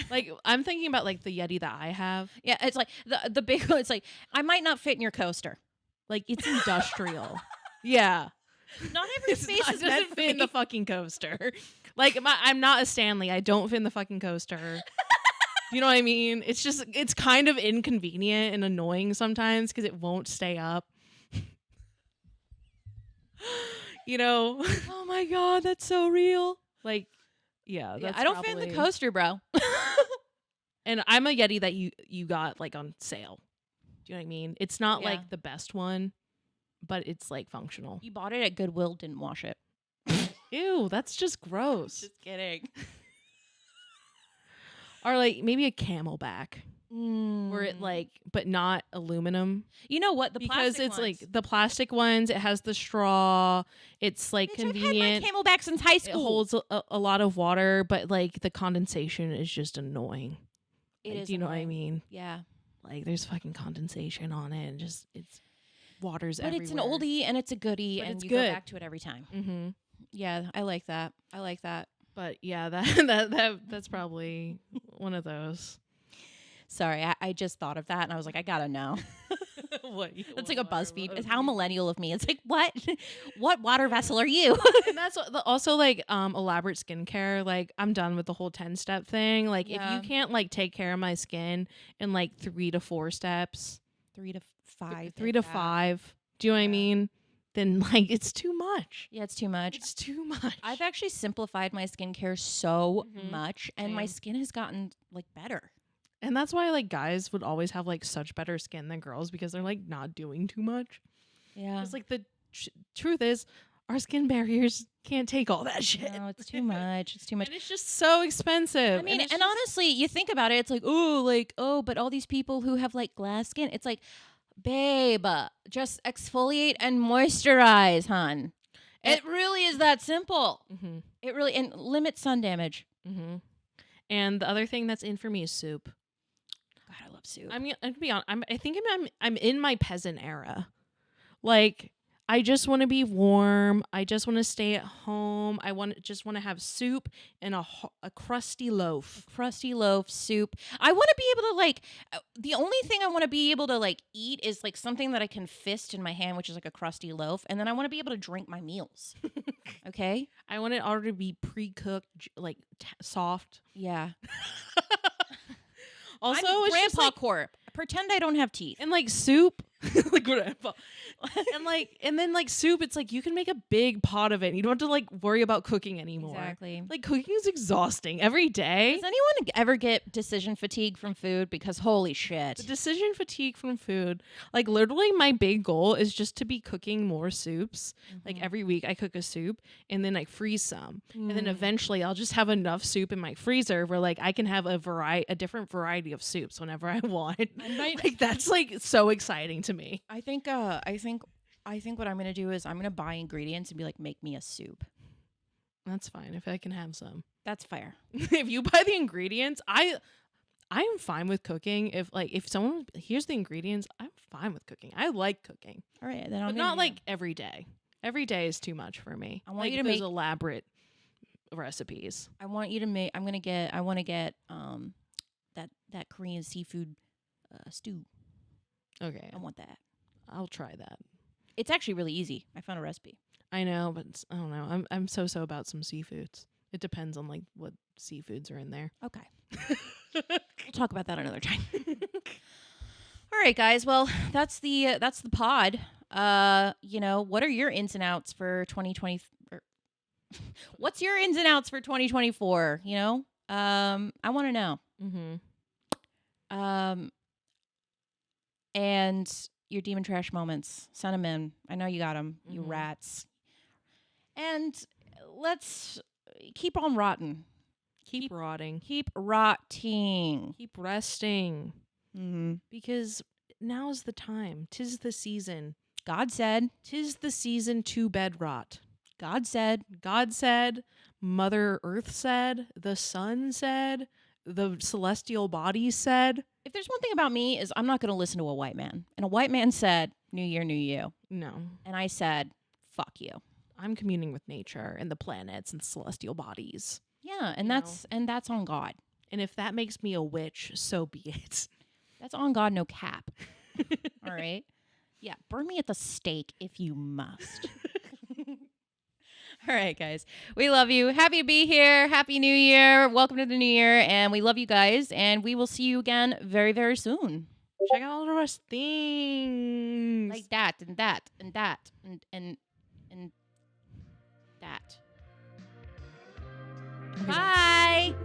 Like, I'm thinking about, like, the Yeti that I have. Yeah, it's like the big one. It's like, I might not fit in your coaster. Like, it's industrial. Yeah. Not every space is meant doesn't fit in the fucking coaster. Like, I'm not a Stanley. I don't fit in the fucking coaster. You know what I mean? It's just, it's kind of inconvenient and annoying sometimes because it won't stay up. You know? Oh my God, that's so real. Like, yeah, that's I don't fit in the coaster, bro. And I'm a Yeti that you got like on sale. Do you know what I mean? It's not like the best one, but it's like functional. You bought it at Goodwill, didn't wash it. Ew, that's just gross. Just kidding. Or like maybe a Camelback. Where it like, but not aluminum. You know what? Because it's like the plastic ones. It has the straw. It's like convenient. I've had my Camelback since high school. It holds a lot of water, but like the condensation is just annoying. It is. Do you know what I mean? Yeah. Like there's fucking condensation on it, and just it's water's everywhere. But it's an oldie and it's a goodie, but and it's you good. go back to it every time. Mm-hmm. Yeah, I like that. I like that. But yeah, that's probably one of those. Sorry, I just thought of that, and I was like, I gotta know. It's like a BuzzFeed. It's how millennial of me. It's like, what water vessel are you? And that's also like elaborate skincare. Like I'm done with the whole 10-step thing. Like if you can't like take care of my skin in like 3 to 4 steps, 3 to 5, 3 to 5. Do you know what I mean? Then like it's too much. Yeah, it's too much. It's too much. I've actually simplified my skincare so much, and my skin has gotten like better. And that's why like guys would always have like such better skin than girls because they're like not doing too much. Yeah. It's like the truth is our skin barriers can't take all that shit. No, it's too much. It's too much. And it's just so expensive. I mean, and honestly, you think about it, it's like, but all these people who have like glass skin, it's like, babe, just exfoliate and moisturize, hon. It really is that simple. Mm-hmm. It really, and limit sun damage. Mm-hmm. And the other thing that's in for me is soup. God, I love soup. I'm gonna be honest. I think I'm in my peasant era. Like I just want to be warm. I just want to stay at home. I just want to have soup and a crusty loaf. Crusty loaf soup. I want to be able to like. The only thing I want to be able to like eat is like something that I can fist in my hand, which is like a crusty loaf, and then I want to be able to drink my meals. Okay. I want it already to be pre-cooked, like soft. Yeah. Also, I'm it's Grandpa like, Corp. Pretend I don't have teeth. And like soup, like Grandpa, and then like soup. It's like you can make a big pot of it. And you don't have to like worry about cooking anymore. Exactly. Like cooking is exhausting every day. Does anyone ever get decision fatigue from food? Because holy shit. The decision fatigue from food. Like literally, my big goal is just to be cooking more soups. Like every week, I cook a soup and then I freeze some, and then eventually, I'll just have enough soup in my freezer where like I can have a different variety of soups whenever I want. Like that's like so exciting to me. I think what I'm gonna do is I'm gonna buy ingredients and be like, make me a soup. That's fine if I can have some. That's fair. If you buy the ingredients, I am fine with cooking. If someone here's the ingredients, I'm fine with cooking. I like cooking. All right, then but not like every day. Every day is too much for me. I want like you to make elaborate recipes. I want you to make. I want to get that Korean seafood stew. Okay, I want that. I'll try that. It's actually really easy. I found a recipe. I know, but I don't know. I'm so about some seafoods. It depends on like what seafoods are in there. Okay. We'll talk about that another time. All right, guys. Well, that's the pod. What are your ins and outs for 2020? What's your ins and outs for 2024? I want to know. Mm-hmm. And your demon trash moments. Send them in. I know you got them, you rats. And let's keep on rotting. Keep rotting. Keep rotting. Keep resting. Mm-hmm. Because now's the time. 'Tis the season. God said. 'Tis the season to bed rot. God said. God said. Mother Earth said. The sun said. The celestial bodies said. if there's one thing about me is I'm not going to listen to a white man. And a white man said, "New year, new you." No. And I said, "Fuck you." I'm communing with nature and the planets and celestial bodies. Yeah, and You that's on God. And if that makes me a witch, so be it. That's on God, no cap. All right. Yeah, burn me at the stake if you must. All right, guys. We love you. Happy to be here. Happy New Year. Welcome to the new year. And we love you guys. And we will see you again very, very soon. Check out all the rest things. Like that and that and that and that. Bye.